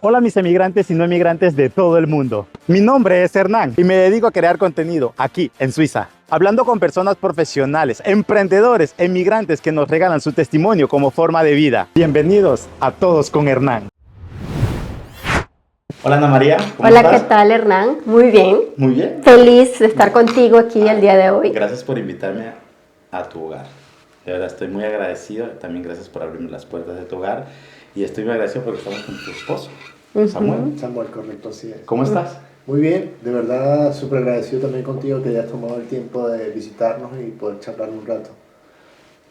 Hola mis emigrantes y no emigrantes de todo el mundo. Mi nombre es Hernán y me dedico a crear contenido aquí en Suiza. Hablando con personas profesionales, emprendedores, emigrantes que nos regalan su testimonio como forma de vida. Bienvenidos a Todos con Hernán. Hola Ana María, ¿cómo Hola, estás? ¿qué tal, Hernán? Muy bien. Muy bien. Feliz de estar contigo aquí el día de hoy. Gracias por invitarme a tu hogar. De verdad estoy muy agradecido. También gracias por abrirme las puertas de tu hogar. Y estoy muy agradecido porque estamos con tu esposo, Samuel. Samuel, correcto, así es. ¿Cómo estás? Muy bien, de verdad súper agradecido también contigo que hayas tomado el tiempo de visitarnos y poder charlar un rato.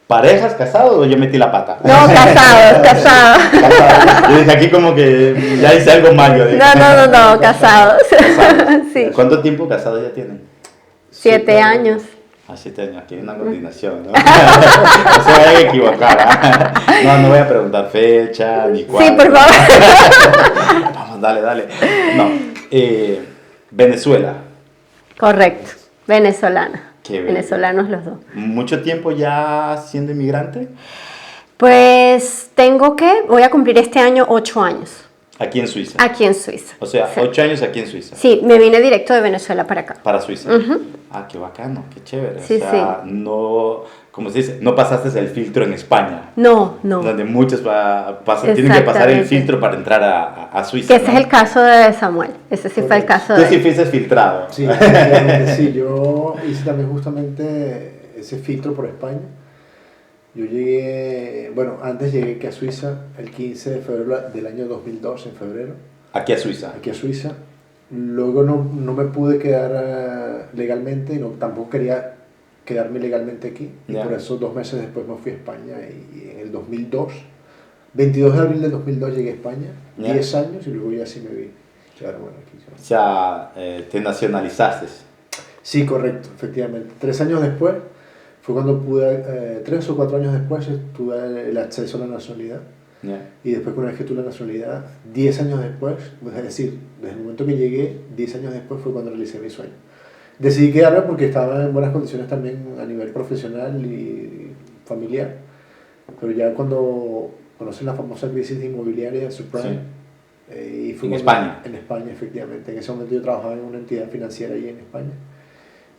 ¿Parejas, casados o yo metí la pata? No, casados. Casados. Yo dije aquí como que ya hice algo mal. Yo dije. No, casados. Casados. Sí. ¿Cuánto tiempo casados ya tienen? 7 años. 7 años, aquí hay una coordinación, ¿no? No se vayan a equivocar, ¿ah? No voy a preguntar fecha ni cuándo. Sí, por favor. Vamos, dale. No, Venezuela. Correcto. Venezolana. Qué bello. Venezolanos los dos. ¿Mucho tiempo ya siendo inmigrante? Pues voy a cumplir este año 8 años. Aquí en Suiza. Aquí en Suiza. O sea, Sí. 8 años aquí en Suiza. Sí, me vine directo de Venezuela para acá. Para Suiza. Ah, qué bacano, qué chévere. Sí, o sea, sí. no, como se dice, no pasaste el filtro en España. No. Donde muchos tienen que pasar el Exactamente. filtro para entrar a Suiza. Que ese ¿no? es el caso de Samuel. Ese sí fue el caso Tú de sí él. fuiste filtrado. Sí, efectivamente, sí, yo hice también justamente ese filtro por España. Yo llegué, antes llegué aquí a Suiza el 15 de febrero del año 2002, en febrero, Aquí a Suiza. aquí a Suiza. Luego no me pude quedar legalmente y tampoco quería quedarme legalmente aquí. Y Ya. por eso 2 meses después me fui a España y en el 2002, 22 de abril del 2002 llegué a España, Ya. 10 años y luego ya sí me vi. Claro, bueno, aquí ya. O sea, te nacionalizaste. Sí, correcto, efectivamente. 3 años después fue cuando pude, 3 o 4 años después tuve el acceso a la nacionalidad. Ya. Y después, una vez que tuve la nacionalidad, 10 años después, es decir, desde el momento que llegué, 10 años después fue cuando realicé mi sueño. Decidí quedarme porque estaba en buenas condiciones también a nivel profesional y familiar. Pero ya cuando conocen la famosa crisis inmobiliaria subprime, y fue En cuando- España. En España, efectivamente. En ese momento yo trabajaba en una entidad financiera allí en España.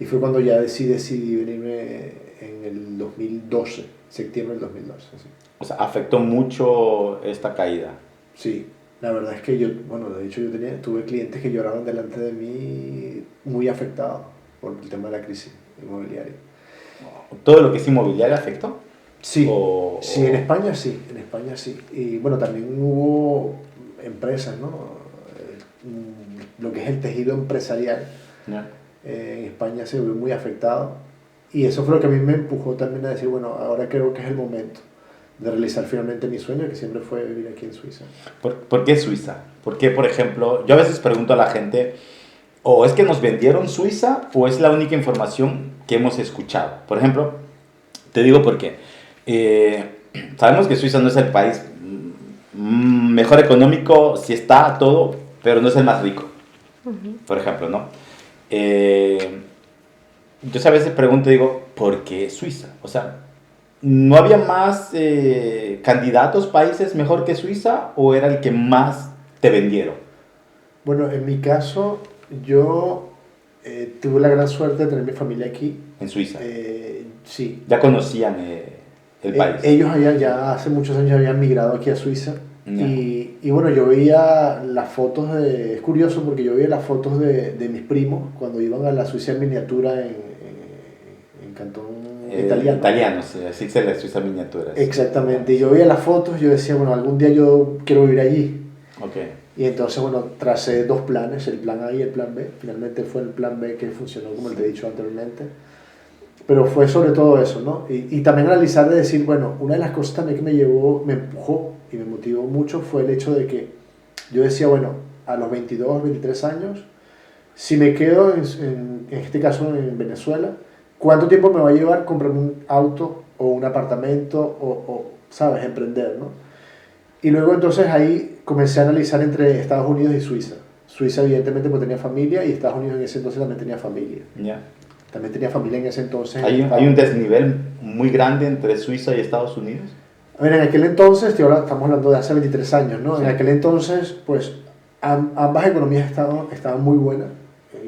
Y fue cuando ya decidí venirme en el 2012, septiembre del 2012. Así. O sea, afectó mucho esta caída. Sí, la verdad es que yo, de hecho tuve clientes que lloraban delante de mí muy afectados por el tema de la crisis inmobiliaria. ¿Todo lo que es inmobiliario afectó? Sí, O- sí, en España sí, Y bueno, también hubo empresas, ¿no? Lo que es el tejido empresarial Ya. en España se vio muy afectado y eso fue lo que a mí me empujó también a decir, bueno, ahora creo que es el momento de realizar finalmente mi sueño, que siempre fue vivir aquí en Suiza. ¿Por qué Suiza? ¿Por qué, por ejemplo, yo a veces pregunto a la gente, o es que nos vendieron Suiza o es la única información que hemos escuchado? Por ejemplo, te digo por qué. Sabemos que Suiza no es el país mejor económico, si está todo, pero no es el más rico, por ejemplo, ¿no? Yo a veces pregunto, digo, ¿por qué Suiza? O sea, ¿no había más candidatos, países mejor que Suiza o era el que más te vendieron? Bueno, en mi caso, yo tuve la gran suerte de tener mi familia aquí. En Suiza. Sí. Ya conocían el país. Ellos ya hace muchos años habían migrado aquí a Suiza. Ya. Y bueno, yo veía las fotos es curioso porque yo veía las fotos de mis primos cuando iban a la Suiza en miniatura en Cantón Italiano. Italiano, sí, así se le Suiza miniatura. sí. Exactamente, y yo veía las fotos, yo decía, bueno, algún día yo quiero vivir allí. Ok. Y entonces, bueno, tracé 2 planes, el plan A y el plan B. Finalmente fue el plan B que funcionó, como te he dicho anteriormente. Pero fue sobre todo eso, ¿no? Y también analizar de decir, bueno, una de las cosas también que me empujó y me motivó mucho fue el hecho de que yo decía, bueno, a los 22, 23 años, si me quedo en este caso en Venezuela, ¿cuánto tiempo me va a llevar comprarme un auto o un apartamento o ¿sabes?, emprender, ¿no? Y luego entonces ahí comencé a analizar entre Estados Unidos y Suiza. Suiza evidentemente pues tenía familia y Estados Unidos en ese entonces también tenía familia. Ya. También tenía familia en ese entonces. Hay un desnivel muy grande entre Suiza y Estados Unidos. A ver, en aquel entonces, estamos hablando de hace 23 años, ¿no? Sí. En aquel entonces, pues ambas economías estaban muy buenas.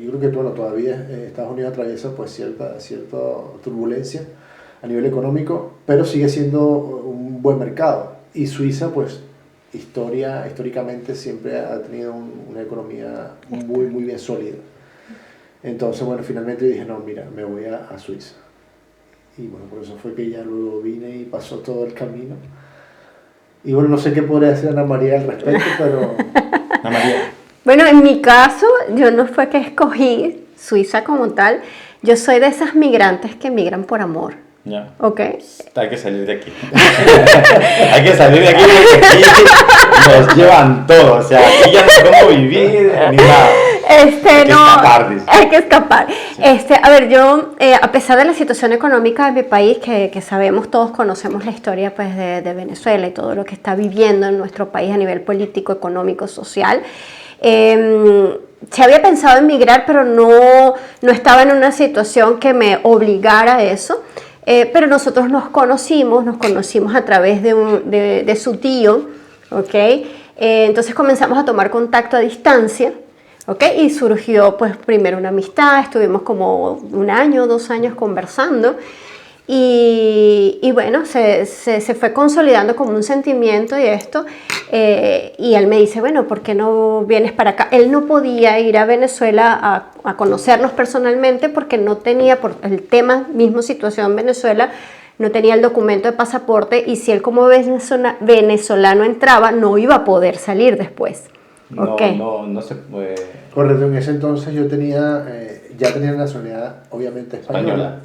Yo creo que bueno, todavía Estados Unidos atraviesa pues cierta turbulencia a nivel económico, pero sigue siendo un buen mercado. Y Suiza, pues, históricamente siempre ha tenido una economía muy bien sólida. Entonces, bueno, finalmente dije, no, mira, me voy a Suiza. Y bueno, por eso fue que ya luego vine y pasó todo el camino. Y bueno, no sé qué podría decir Ana María al respecto, pero... Ana María. Bueno, en mi caso, yo no fue que escogí Suiza como tal, yo soy de esas migrantes que migran por amor. Ya. ¿Ok? Hay que salir de aquí. Hay que salir de aquí porque aquí nos llevan todo. O sea, aquí ya no sé cómo vivir ni nada. Hay que escapar, dice. Hay que escapar. Sí. A ver, yo, a pesar de la situación económica de mi país, que sabemos, todos conocemos la historia pues, de Venezuela y todo lo que está viviendo en nuestro país a nivel político, económico, social, se había pensado en migrar, pero no estaba en una situación que me obligara a eso. Pero nosotros nos conocimos a través de su tío, ¿ok? Entonces comenzamos a tomar contacto a distancia, ¿ok? Y surgió pues primero una amistad, estuvimos como 1 año, 2 años conversando y bueno, se fue consolidando como un sentimiento y esto, y él me dice, bueno, ¿por qué no vienes para acá? Él no podía ir a Venezuela a conocernos personalmente porque no tenía, por el tema, mismo situación en Venezuela, no tenía el documento de pasaporte y si él como venezolano entraba, no iba a poder salir después. No, Okay. no se puede. Correcto, en ese entonces yo ya tenía nacionalidad, obviamente, española.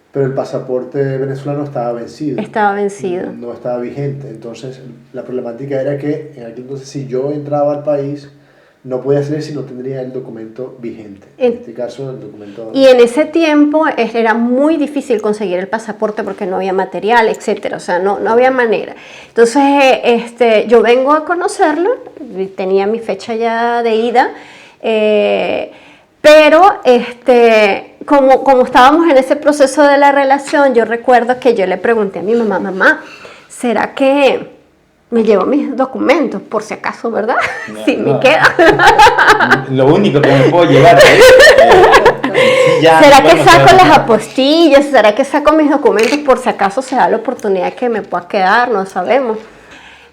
Pero el pasaporte venezolano estaba vencido. Estaba vencido. No estaba vigente. Entonces, la problemática era que en aquel entonces, si yo entraba al país, no podía salir si no tendría el documento vigente. En este caso, el documento... Y en ese tiempo era muy difícil conseguir el pasaporte porque no había material, etcétera. O sea, no había manera. Entonces, yo vengo a conocerlo, tenía mi fecha ya de ida, pero como estábamos en ese proceso de la relación, yo recuerdo que yo le pregunté a mi mamá, ¿será que me llevo mis documentos? Por si acaso, ¿verdad? No, sí, no. me queda. Lo único que me puedo llevar es... ¿Será que saco las apostillas? ¿Será que saco mis documentos por si acaso se da la oportunidad que me pueda quedar? No sabemos.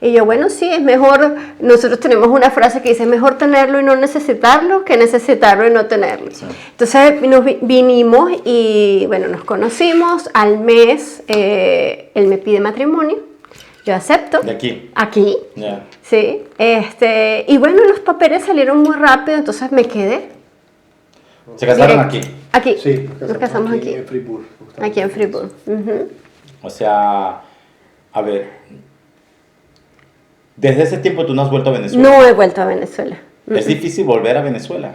Y yo, bueno, sí, es mejor, nosotros tenemos una frase que dice, es mejor tenerlo y no necesitarlo que necesitarlo y no tenerlo. Sí. Entonces vinimos y, bueno, nos conocimos, al mes él me pide matrimonio, yo acepto. ¿De aquí? Aquí, Yeah. sí. Y bueno, los papeles salieron muy rápido, entonces me quedé. ¿Se casaron aquí? Aquí, Sí, nos casamos aquí. en Fribourg. Aquí en Fribourg. O sea, a ver, desde ese tiempo tú no has vuelto a Venezuela. No he vuelto a Venezuela. ¿Es difícil volver a Venezuela?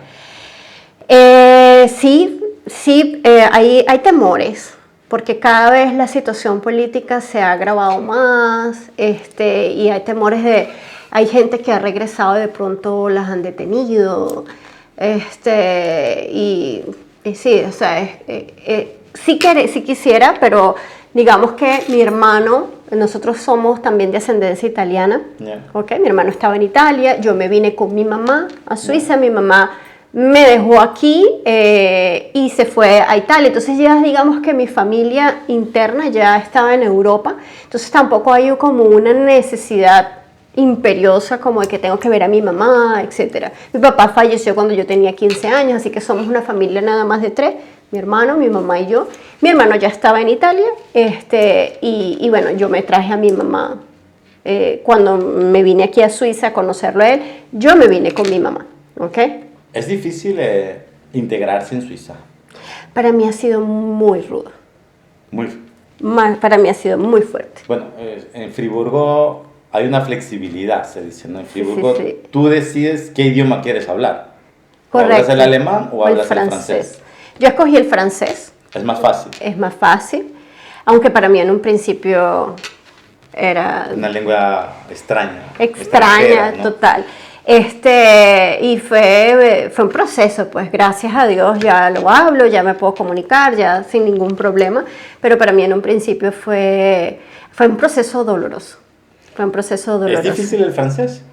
Sí, hay temores, porque cada vez la situación política se ha agravado más, y hay temores hay gente que ha regresado y de pronto las han detenido, y sí, o sea, sí quisiera, pero digamos que mi hermano, nosotros somos también de ascendencia italiana, Yeah. ¿okay? Mi hermano estaba en Italia, yo me vine con mi mamá a Suiza, mi mamá me dejó aquí y se fue a Italia, entonces ya digamos que mi familia interna ya estaba en Europa, entonces tampoco hay como una necesidad imperiosa como de que tengo que ver a mi mamá, etc. Mi papá falleció cuando yo tenía 15 años, así que somos una familia nada más de 3, mi hermano, mi mamá y yo. Mi hermano ya estaba en Italia, y bueno, yo me traje a mi mamá cuando me vine aquí a Suiza a conocerlo a él, yo me vine con mi mamá, ¿ok? ¿Es difícil integrarse en Suiza? Para mí ha sido muy rudo. Para mí ha sido muy fuerte. Bueno, en Friburgo hay una flexibilidad, se dice, ¿no? En Friburgo sí. tú decides qué idioma quieres hablar. Correcto. ¿Hablas el alemán o hablas el francés? Yo escogí el francés. Es más fácil. Es más fácil, aunque para mí en un principio era... Una lengua extraña. Extraña, ¿no? Total. Y fue un proceso, pues gracias a Dios ya lo hablo, ya me puedo comunicar, ya sin ningún problema, pero para mí en un principio fue un proceso doloroso. Fue un proceso doloroso. ¿Es difícil el francés?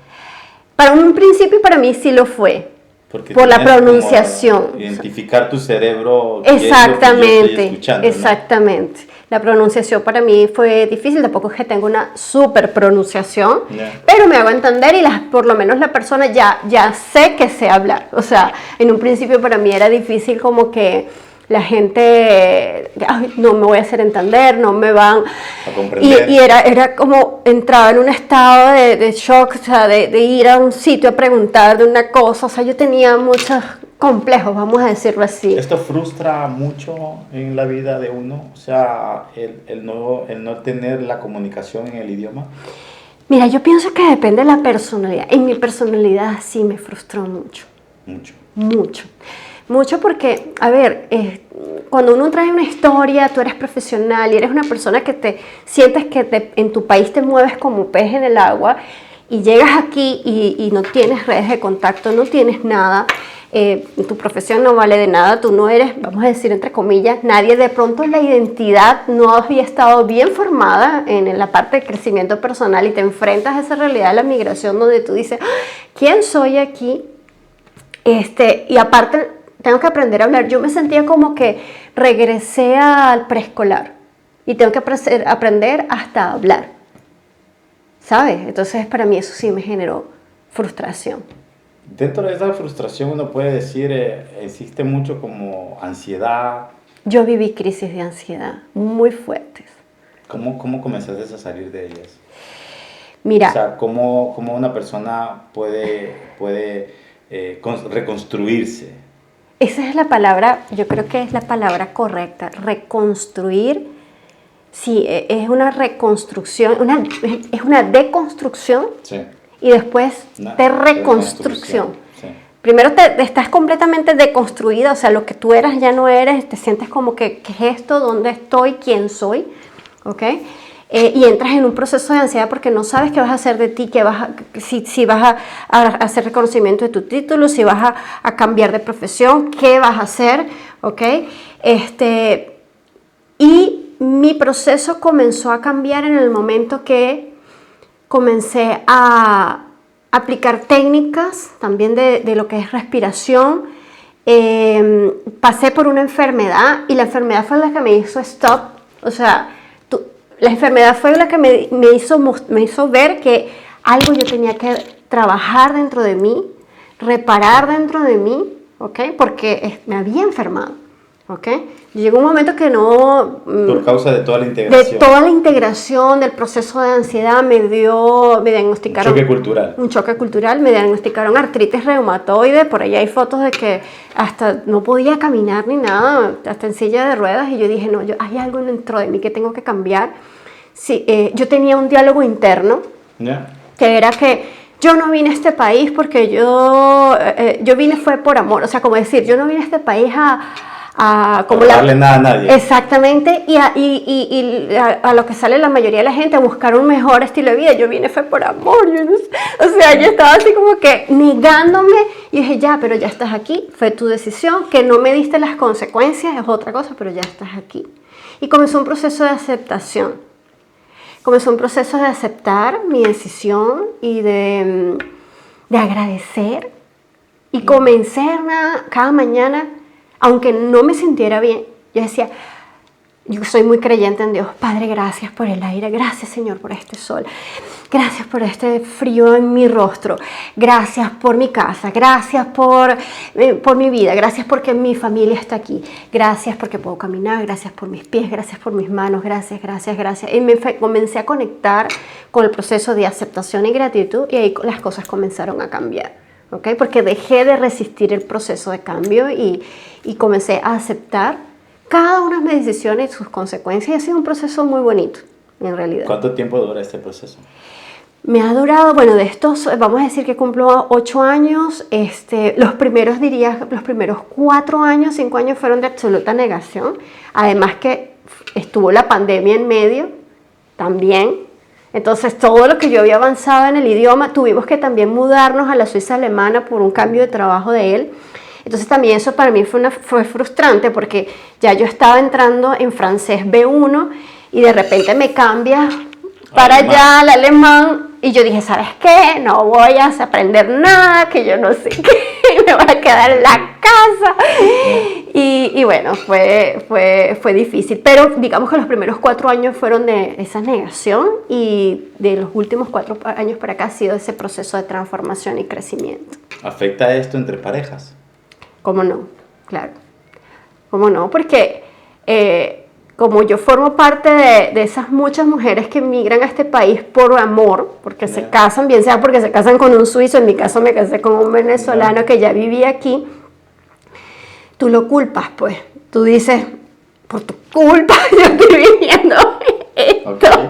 Para un principio para mí sí lo fue. Porque por la tienes como pronunciación. identificar tu cerebro. Qué es lo que yo Exactamente, estoy escuchando, ¿no? exactamente. La pronunciación para mí fue difícil, tampoco es que tengo una super pronunciación, pero me hago entender y por lo menos la persona ya sé que sé hablar. O sea, en un principio para mí era difícil como que la gente, ay, no me voy a hacer entender, no me van A comprender. y era como entraba en un estado de shock, o sea, de ir a un sitio a preguntar de una cosa, o sea, yo tenía muchos complejos, vamos a decirlo así. ¿Esto frustra mucho en la vida de uno? O sea, el no tener la comunicación en el idioma. Mira, yo pienso que depende de la personalidad. En mi personalidad sí me frustró mucho. Mucho. Mucho. Mucho porque, a ver, cuando uno trae una historia, tú eres profesional y eres una persona que te sientes que en tu país te mueves como pez en el agua y llegas aquí y no tienes redes de contacto, no tienes nada, tu profesión no vale de nada, tú no eres, vamos a decir entre comillas, nadie, de pronto la identidad no había estado bien formada en la parte de crecimiento personal y te enfrentas a esa realidad de la migración donde tú dices, ¿quién soy aquí? Y aparte tengo que aprender a hablar. Yo me sentía como que regresé al preescolar y tengo que aprender hasta hablar, ¿sabes? Entonces para mí eso sí me generó frustración. Dentro de esa frustración uno puede decir, existe mucho como ansiedad. Yo viví crisis de ansiedad muy fuertes. ¿Cómo comenzaste a salir de ellas? Mira, O sea, ¿cómo una persona puede reconstruirse? esa es la palabra, yo creo que es la palabra correcta, reconstruir. Sí, es una reconstrucción, es una deconstrucción, sí, y después de reconstrucción. Sí. Primero estás completamente deconstruida, o sea, lo que tú eras ya no eres, te sientes como que, ¿qué es esto? ¿Dónde estoy? ¿Quién soy? ¿Ok? Y entras en un proceso de ansiedad porque no sabes qué vas a hacer de ti, si vas a hacer reconocimiento de tu título, si vas a cambiar de profesión, qué vas a hacer, ¿ok? Y mi proceso comenzó a cambiar en el momento que comencé a aplicar técnicas también de lo que es respiración. Pasé por una enfermedad y la enfermedad fue la que me hizo stop, o sea, la enfermedad fue la que me hizo ver que algo yo tenía que trabajar dentro de mí, reparar dentro de mí, ¿ok? Porque me había enfermado, ¿ok? Llegó un momento que no... Por causa de toda la integración. De toda la integración, del proceso de ansiedad, me diagnosticaron... Un choque cultural. Un choque cultural, me diagnosticaron artritis reumatoide, por ahí hay fotos de que hasta no podía caminar ni nada, hasta en silla de ruedas, y yo dije, no, hay algo dentro de mí que tengo que cambiar. Sí, yo tenía un diálogo interno, que era que yo no vine a este país porque yo vine fue por amor, o sea, como decir, yo no vine a este país como no darle nada a nadie. Exactamente, y a lo que sale la mayoría de la gente, a buscar un mejor estilo de vida. Yo vine fue por amor, o sea, yo estaba así como que negándome, y dije, ya, pero ya estás aquí, fue tu decisión, que no me diste las consecuencias, es otra cosa, pero ya estás aquí. Y comenzó un proceso de aceptación, comenzó un proceso de aceptar mi decisión y de agradecer, y comencé cada mañana, aunque no me sintiera bien, yo decía, yo soy muy creyente en Dios, Padre, gracias por el aire, gracias Señor por este sol, gracias por este frío en mi rostro, gracias por mi casa, gracias por mi vida, gracias porque mi familia está aquí, gracias porque puedo caminar, gracias por mis pies, gracias por mis manos, gracias. Y comencé a conectar con el proceso de aceptación y gratitud, y ahí las cosas comenzaron a cambiar. ¿Okay? Porque dejé de resistir el proceso de cambio y comencé a aceptar cada una de mis decisiones y sus consecuencias, y ha sido un proceso muy bonito, en realidad. ¿Cuánto tiempo dura este proceso? Me ha durado, bueno, de estos, vamos a decir que cumplo 8 años, los primeros 4 años, 5 años fueron de absoluta negación, además que estuvo la pandemia en medio, también. Entonces, todo lo que yo había avanzado en el idioma, tuvimos que también mudarnos a la Suiza alemana por un cambio de trabajo de él. Entonces, también eso para mí fue frustrante, porque ya yo estaba entrando en francés B1 y de repente me cambia para allá al alemán, Y yo dije, ¿sabes qué? No voy a aprender nada, que yo no sé qué, me voy a quedar en la casa. Y bueno, fue difícil. Pero digamos que los primeros 4 años fueron de esa negación y de los últimos 4 años para acá ha sido ese proceso de transformación y crecimiento. ¿Afecta esto entre parejas? ¿Cómo no? Claro. ¿Cómo no? Porque como yo formo parte de esas muchas mujeres que emigran a este país por amor, porque se casan, bien sea porque se casan con un suizo, en mi caso me casé con un venezolano que ya vivía aquí, tú lo culpas, pues. Tú dices, por tu culpa yo estoy viviendo esto. Okay.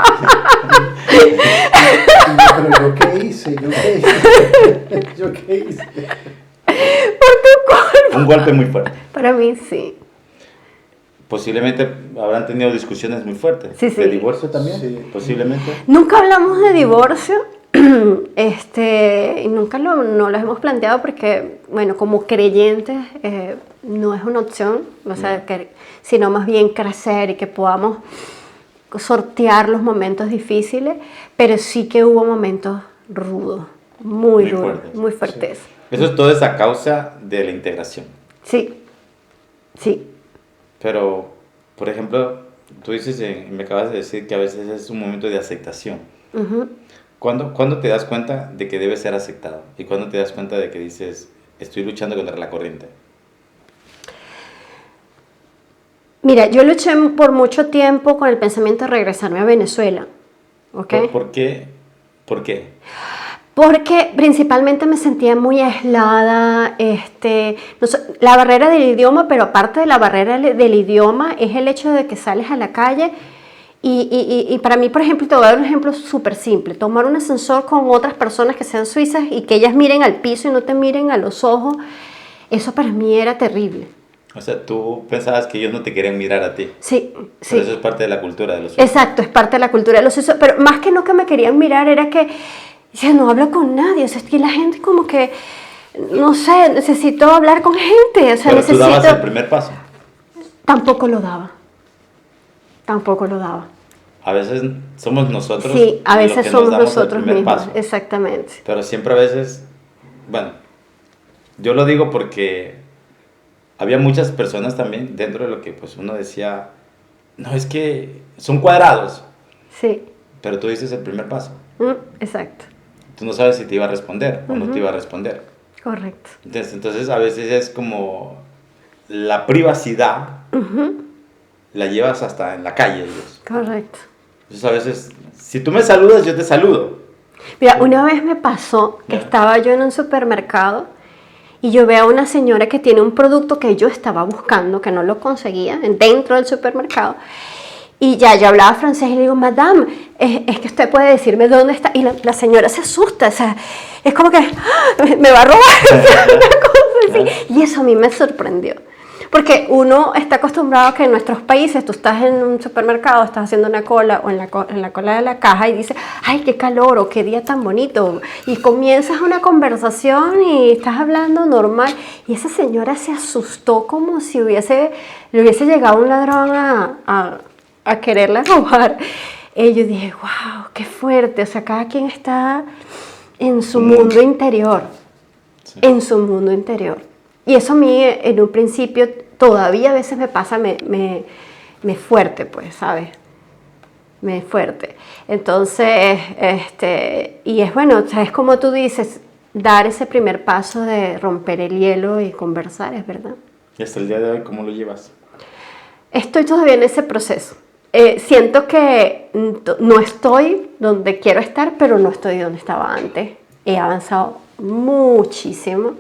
Pero ¿yo qué hice? ¿Yo qué hice? Por tu culpa. Un golpe muy fuerte. Para mí sí. Posiblemente habrán tenido discusiones muy fuertes. Sí, sí. ¿De divorcio también? Sí. Posiblemente. Nunca hablamos de divorcio, y nunca no lo hemos planteado porque, bueno, como creyentes no es una opción, o sea, sino más bien crecer y que podamos sortear los momentos difíciles, pero sí que hubo momentos rudos, muy duros, fuertes. muy fuertes. Sí. Eso es todo a causa de la integración. Sí, sí. Pero, por ejemplo, tú dices, me acabas de decir que a veces es un momento de aceptación. Uh-huh. ¿Cuándo te das cuenta de que debe ser aceptado? ¿Y cuándo te das cuenta de que dices, estoy luchando contra la corriente? Mira, yo luché por mucho tiempo con el pensamiento de regresarme a Venezuela. ¿Okay? ¿Por qué? ¿Por qué? Porque principalmente me sentía muy aislada, la barrera del idioma, pero aparte de la barrera del idioma es el hecho de que sales a la calle y para mí, por ejemplo, te voy a dar un ejemplo súper simple, tomar un ascensor con otras personas que sean suizas y que ellas miren al piso y no te miren a los ojos, eso para mí era terrible. O sea, tú pensabas que ellos no te querían mirar a ti. Sí, sí. Pero eso es parte de la cultura de los suizos. Exacto, es parte de la cultura de los suizos, pero más que no que me querían mirar era que yo no hablo con nadie, o sea, es que la gente como que, no sé, necesito hablar con gente, o sea, pero tú dabas el primer paso. Tampoco lo daba. A veces somos nosotros. Sí, a veces los que somos nos damos nosotros el primer mismos, paso. exactamente. Pero siempre a veces, bueno, yo lo digo porque había muchas personas también dentro de lo que pues uno decía, no, es que son cuadrados. Sí. Pero tú dices el primer paso. Exacto. Tú no sabes si te iba a responder o no te iba a responder. Correcto. Entonces a veces es como la privacidad la llevas hasta en la calle, Dios. Correcto. Entonces a veces, si tú me saludas, yo te saludo. Mira, una vez me pasó que estaba yo en un supermercado y yo veo a una señora que tiene un producto que yo estaba buscando, que no lo conseguía dentro del supermercado. Y ya yo hablaba francés y le digo, madame, es que usted puede decirme dónde está. Y la señora se asusta, o sea, es como que me va a robar, una cosa así. Y eso a mí me sorprendió. Porque uno está acostumbrado a que en nuestros países tú estás en un supermercado, estás haciendo una cola o en la cola de la caja y dices, ay, qué calor o qué día tan bonito. Y comienzas una conversación y estás hablando normal. Y esa señora se asustó como si le hubiese llegado un ladrón a quererla robar. Y yo dije, wow, qué fuerte. O sea, cada quien está en su mundo interior. Sí. En su mundo interior. Y eso a mí en un principio todavía a veces me pasa, me fuerte, pues, ¿sabes? Me fuerte. Entonces, y es bueno, o sea, es como tú dices, dar ese primer paso de romper el hielo y conversar, es verdad. ¿Y hasta el día de hoy cómo lo llevas? Estoy todavía en ese proceso. Siento que no estoy donde quiero estar, pero no estoy donde estaba antes. He avanzado muchísimo.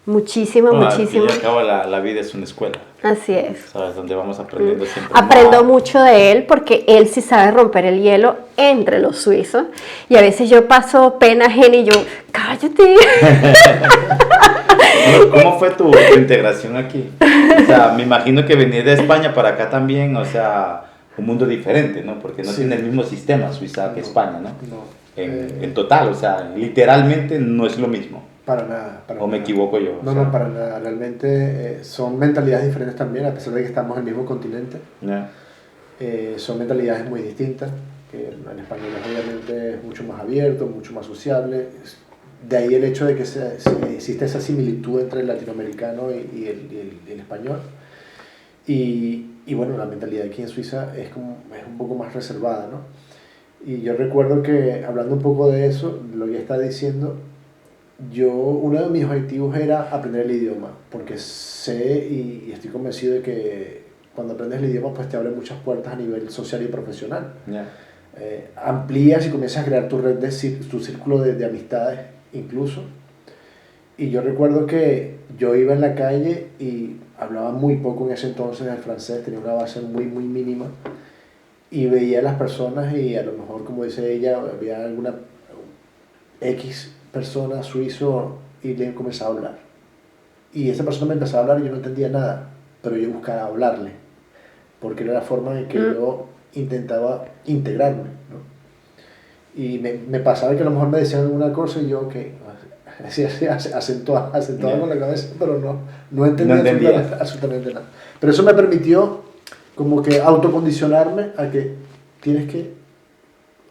Muchísimo. Al fin y al cabo la vida es una escuela. Así es. ¿Sabes? Donde vamos aprendiendo siempre. Aprendo mucho de él porque él sí sabe romper el hielo entre los suizos. Y a veces yo paso pena ajena y yo, cállate. ¿Cómo fue tu integración aquí? O sea, me imagino que venir de España para acá también, o sea, un mundo diferente, ¿no? Porque no tiene el mismo sistema Suiza que España, ¿no? En total, o sea, literalmente no es lo mismo. Para nada. ¿O me equivoco yo? No, para nada. Realmente son mentalidades diferentes también, a pesar de que estamos en el mismo continente. Son mentalidades muy distintas. El español obviamente es mucho más abierto, mucho más sociable. De ahí el hecho de que existe esa similitud entre el latinoamericano y el español. Y bueno, la mentalidad aquí en Suiza es un poco más reservada, ¿no? Y yo recuerdo que, hablando un poco de eso, lo que está diciendo, uno de mis objetivos era aprender el idioma, porque sé y estoy convencido de que cuando aprendes el idioma pues te abre muchas puertas a nivel social y profesional. Yeah. Amplías y comienzas a crear tu red, tu círculo de amistades incluso. Y yo recuerdo que yo iba en la calle y hablaba muy poco en ese entonces el francés, tenía una base muy mínima, y veía a las personas y a lo mejor, como dice ella, había alguna X persona suizo y le comenzaba a hablar. Y esa persona me empezaba a hablar y yo no entendía nada, pero yo buscaba hablarle, porque era la forma en que yo intentaba integrarme, ¿no? Y me pasaba que a lo mejor me decían alguna cosa y yo, ok, acentuaba con la cabeza, pero no entendía absolutamente nada. Pero eso me permitió como que autocondicionarme a que tienes que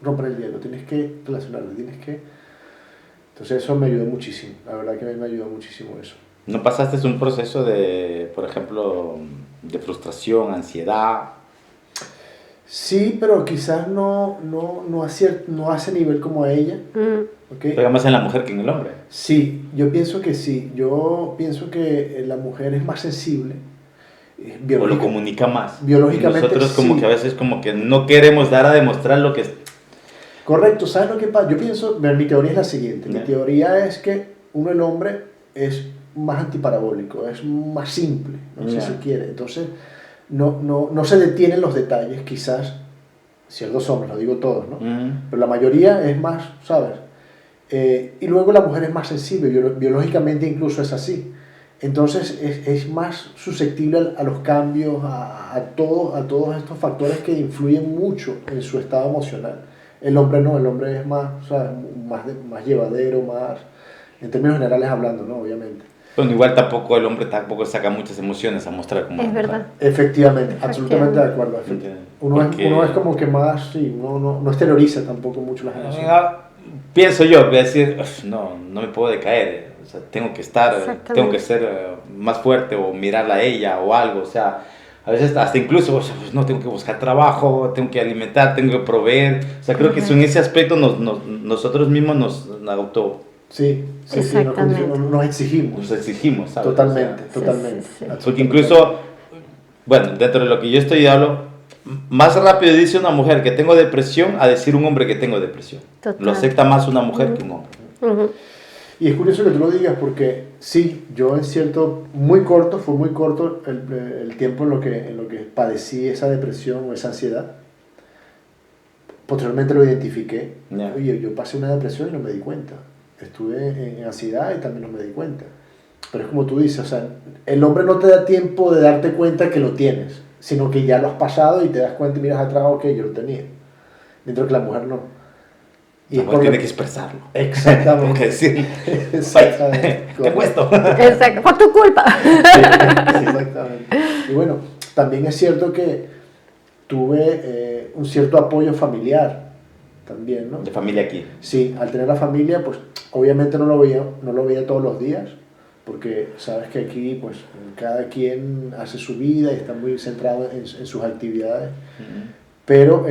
romper el hielo, tienes que relacionarte, tienes que... Entonces eso me ayudó muchísimo, la verdad que me ayudó muchísimo eso. ¿No pasaste un proceso de, por ejemplo, de frustración, ansiedad? Sí, pero quizás no a ese nivel como ella. ¿Okay? Pega más en la mujer que en el hombre. Sí, yo pienso que sí. Yo pienso que la mujer es más sensible. O lo comunica más. Biológicamente. Y nosotros como que a veces como que no queremos dar a demostrar lo que es. Correcto, ¿sabes lo que pasa? Yo pienso, mi teoría es la siguiente. Mi teoría es que el hombre es más antiparabólico, es más simple, ¿no? Si se quiere. Entonces, no se detienen los detalles, quizás, ciertos hombres, lo digo todos, ¿no? Pero la mayoría es más, ¿sabes? Y luego la mujer es más sensible, biológicamente incluso es así. Entonces es más susceptible a los cambios, a todos estos factores que influyen mucho en su estado emocional. El hombre no, el hombre es más, ¿sabes? más llevadero, más, en términos generales hablando, ¿no? Obviamente. Bueno, igual el hombre tampoco saca muchas emociones a mostrar como... Es verdad. Efectivamente, absolutamente de acuerdo. Uno es como que más, sí, no exterioriza tampoco mucho las emociones. Pienso yo, voy a decir, no me puedo decaer, o sea, tengo que ser más fuerte o mirarla a ella o algo, o sea, a veces hasta incluso, no, tengo que buscar trabajo, tengo que alimentar, tengo que proveer, o sea, creo que en ese aspecto nosotros mismos nos Sí, nos exigimos. Nos exigimos, ¿sabes? Totalmente, o sea, totalmente. Sí. Porque incluso, bueno, dentro de lo que yo hablo, más rápido dice una mujer que tengo depresión a decir un hombre que tengo depresión. Total. Lo acepta más una mujer que un hombre. Y es curioso que tú lo digas porque sí, yo fue muy corto el tiempo en lo que padecí esa depresión o esa ansiedad. Posteriormente lo identifiqué. Yeah. Oye, yo pasé una depresión y no me di cuenta. Estuve en ansiedad y también no me di cuenta. Pero es como tú dices, o sea, el hombre no te da tiempo de darte cuenta que lo tienes, sino que ya lo has pasado y te das cuenta y miras atrás, ok, yo lo tenía. Mientras que la mujer no. Y la mujer tiene que expresarlo. Exactamente. Tengo que decir, exactamente. tengo esto. Exacto, por tu culpa. Sí, exactamente. Y bueno, también es cierto que tuve un cierto apoyo familiar también, ¿no? De familia aquí. Sí, al tener la familia, pues obviamente no lo veía todos los días, porque sabes que aquí pues cada quien hace su vida y está muy centrado en sus actividades. Pero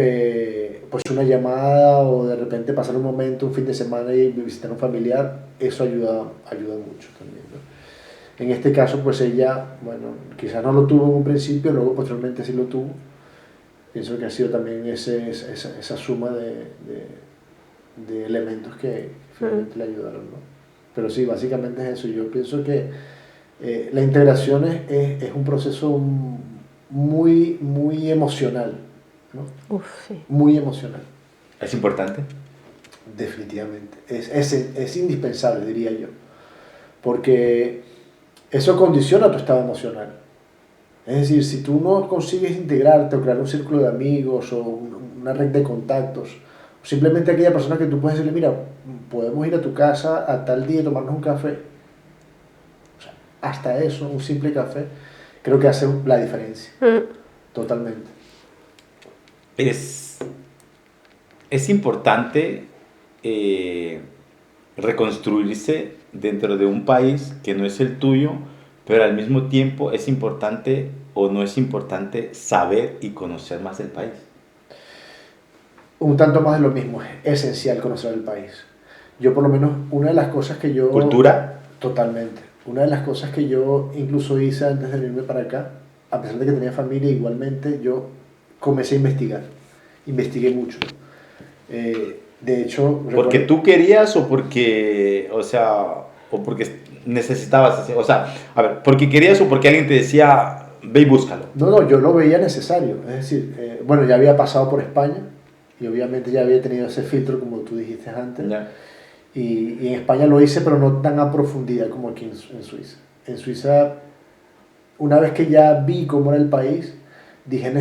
pues una llamada o de repente pasar un momento, un fin de semana y visitar a un familiar, eso ayuda mucho también, ¿no? En este caso pues ella, bueno, quizás no lo tuvo en un principio, luego posteriormente sí lo tuvo. Pienso que ha sido también esa suma de elementos que finalmente le ayudaron, ¿no? Pero sí, básicamente es eso. Yo pienso que la integración es un proceso muy emocional, ¿no? Sí. Muy emocional. ¿Es importante? Definitivamente. Es indispensable, diría yo. Porque eso condiciona tu estado emocional. Es decir, si tú no consigues integrarte o crear un círculo de amigos o una red de contactos, o simplemente aquella persona que tú puedes decirle, mira, podemos ir a tu casa a tal día y tomarnos un café. O sea, hasta eso, un simple café, creo que hace la diferencia. Totalmente. es importante reconstruirse dentro de un país que no es el tuyo, pero al mismo tiempo es importante o no es importante saber y conocer más el país. Un tanto más de lo mismo, es esencial conocer el país. Yo por lo menos, una de las cosas que yo... ¿Cultura? Totalmente. Una de las cosas que yo incluso hice antes de venirme para acá, a pesar de que tenía familia, igualmente yo comencé a investigar. Investigué mucho. De hecho... ¿Porque tú querías o porque, o sea, o porque necesitabas hacer? O sea, a ver, ¿porque querías o porque alguien te decía, ve y búscalo? No, yo lo veía necesario. Es decir, bueno, ya había pasado por España y obviamente ya había tenido ese filtro, como tú dijiste antes. Ya. Y en España lo hice, pero no tan a profundidad como aquí en Suiza. En Suiza, una vez que ya vi cómo era el país, me dije a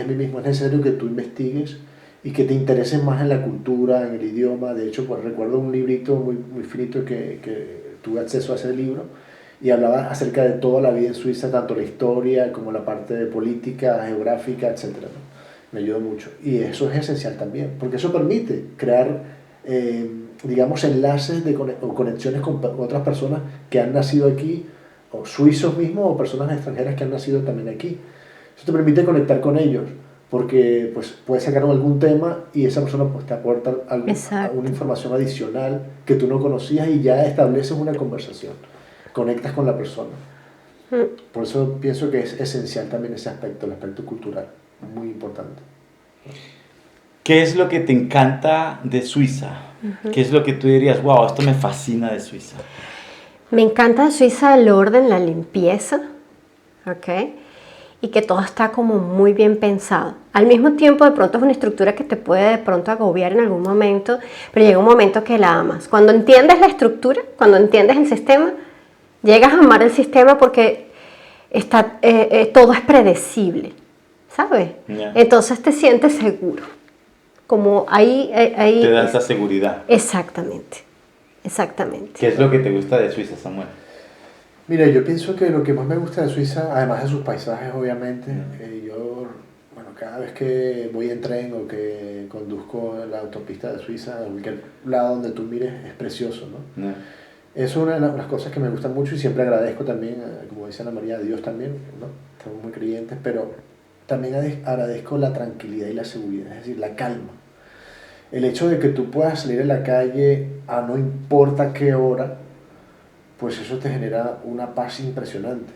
mí mismo, es necesario que tú investigues y que te intereses más en la cultura, en el idioma. De hecho, pues recuerdo un librito muy finito que tuve acceso a ese libro y hablaba acerca de toda la vida en Suiza, tanto la historia como la parte de política, geográfica, etc., ¿no? Me ayudó mucho. Y eso es esencial también, porque eso permite crear, digamos, enlaces o conexiones con otras personas que han nacido aquí, o suizos mismos, o personas extranjeras que han nacido también aquí. Eso te permite conectar con ellos, porque pues, puedes sacar algún tema y esa persona pues, te aporta alguna información adicional que tú no conocías y ya estableces una conversación, conectas con la persona. Por eso pienso que es esencial también ese aspecto, el aspecto cultural, muy importante. ¿Qué es lo que te encanta de Suiza? ¿Qué es lo que tú dirías, wow, esto me fascina de Suiza? Me encanta de Suiza el orden, la limpieza, ¿ok? Y que todo está como muy bien pensado. Al mismo tiempo, de pronto es una estructura que te puede de pronto agobiar en algún momento, pero llega un momento que la amas. Cuando entiendes la estructura, cuando entiendes el sistema, llegas a amar el sistema porque todo es predecible, ¿sabes? Yeah. Entonces te sientes seguro. Como ahí te da esa seguridad. Exactamente. ¿Qué es lo que te gusta de Suiza, Samuel? Mira, yo pienso que lo que más me gusta de Suiza, además de sus paisajes, obviamente, bueno, cada vez que voy en tren o que conduzco en la autopista de Suiza, en cualquier lado donde tú mires, es precioso, ¿no? Yeah. Es una de las cosas que me gustan mucho y siempre agradezco también, como dice Ana María, a Dios también, ¿no? Estamos muy creyentes, pero también agradezco la tranquilidad y la seguridad, es decir, la calma. El hecho de que tú puedas salir a la calle a no importa qué hora, pues eso te genera una paz impresionante.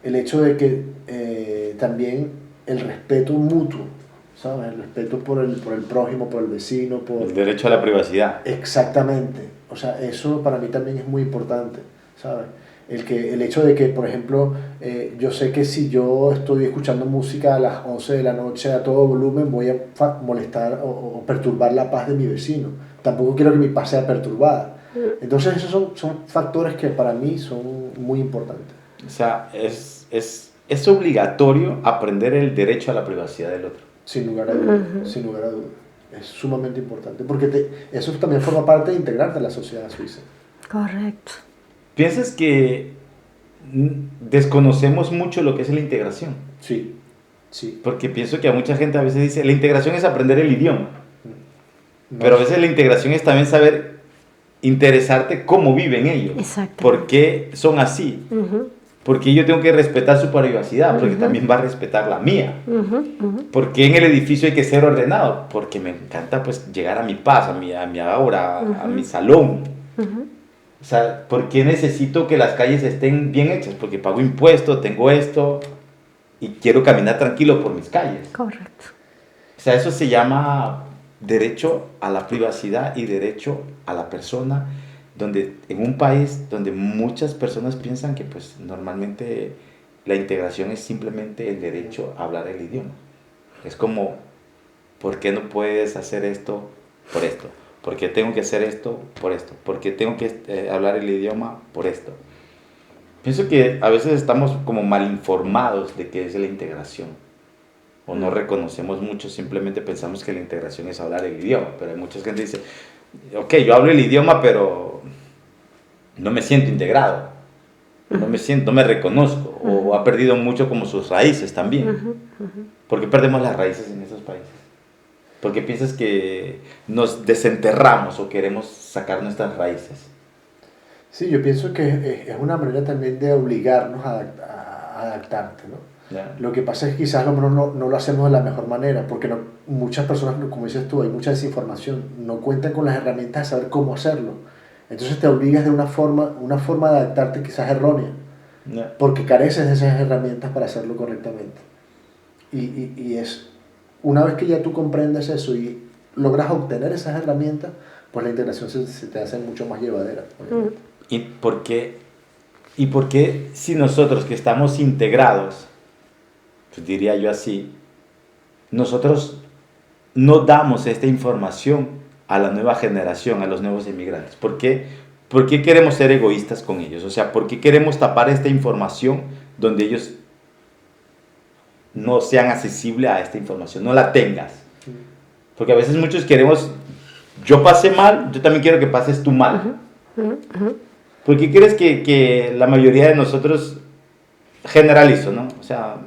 El hecho de que también el respeto mutuo, ¿sabes? El respeto por el prójimo, por el vecino, por... El derecho a la privacidad. Exactamente. O sea, eso para mí también es muy importante, ¿sabes? El hecho de que, por ejemplo, yo sé que si yo estoy escuchando música a las 11 de la noche a todo volumen, voy a molestar o perturbar la paz de mi vecino. Tampoco quiero que mi paz sea perturbada. Entonces esos son factores que para mí son muy importantes. O sea, es obligatorio aprender el derecho a la privacidad del otro. Sin lugar a dudas, sin lugar a dudas. Es sumamente importante, porque eso también forma parte de integrarte a la sociedad suiza. Correcto. ¿Piensas que desconocemos mucho lo que es la integración? Sí, sí. Porque pienso que a mucha gente a veces dice, la integración es aprender el idioma. No, pero a veces la integración es también saber interesarte cómo viven ellos. Exacto. ¿Por qué son así? Porque yo tengo que respetar su privacidad, porque también va a respetar la mía. Porque en el edificio hay que ser ordenado, porque me encanta pues llegar a mi paz, a mi aura, a mi salón. O sea, ¿por qué necesito que las calles estén bien hechas? Porque pago impuestos, tengo esto y quiero caminar tranquilo por mis calles. Correcto. O sea, eso se llama derecho a la privacidad y derecho a la persona, donde en un país donde muchas personas piensan que pues normalmente la integración es simplemente el derecho a hablar el idioma. Es como, ¿por qué no puedes hacer esto por esto? ¿Por qué tengo que hacer esto por esto? ¿Por qué tengo que hablar el idioma por esto? Pienso que a veces estamos como mal informados de qué es la integración. O no reconocemos mucho, simplemente pensamos que la integración es hablar el idioma. Pero hay mucha gente que dice, ok, yo hablo el idioma, pero no me siento integrado. No me reconozco. O ha perdido mucho como sus raíces también. ¿Por qué perdemos las raíces en esos países? ¿Por qué piensas que nos desenterramos o queremos sacar nuestras raíces? Sí, yo pienso que es una manera también de obligarnos a adaptarte, ¿no? ¿Ya? Lo que pasa es que quizás a lo mejor no lo hacemos de la mejor manera, porque muchas personas, como dices tú, hay mucha desinformación, no cuentan con las herramientas de saber cómo hacerlo. Entonces te obligas de una forma de adaptarte quizás errónea, ¿Ya? porque careces de esas herramientas para hacerlo correctamente. Y es, una vez que ya tú comprendes eso y logras obtener esas herramientas, pues la integración se te hace mucho más llevadera. ¿Y por qué si nosotros que estamos integrados, pues diría yo así, nosotros no damos esta información a la nueva generación, a los nuevos inmigrantes? ¿Por qué queremos ser egoístas con ellos? O sea, ¿por qué queremos tapar esta información donde ellos no sean accesibles a esta información, no la tengas? Porque a veces muchos queremos, yo pasé mal, yo también quiero que pases tú mal. ¿Por qué crees que la mayoría de nosotros, generalizo, ¿no? O sea,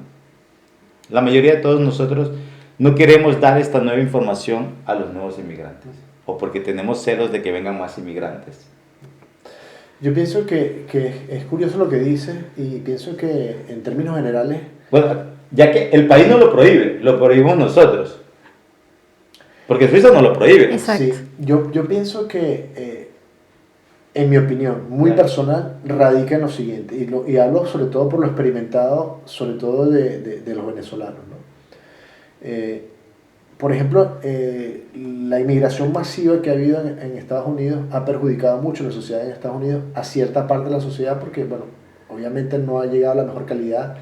la mayoría de todos nosotros no queremos dar esta nueva información a los nuevos inmigrantes? ¿O porque tenemos celos de que vengan más inmigrantes? Yo pienso que es curioso lo que dices y pienso que en términos generales... Bueno, ya que el país no lo prohíbe, lo prohibimos nosotros. Porque Suiza no lo prohíbe. Exacto. Sí, yo pienso que, en mi opinión, muy personal, radica en lo siguiente, y hablo sobre todo por lo experimentado, sobre todo de los venezolanos, ¿no? Por ejemplo, la inmigración masiva que ha habido en Estados Unidos ha perjudicado mucho la sociedad en Estados Unidos, a cierta parte de la sociedad, porque, bueno, obviamente no ha llegado a la mejor calidad,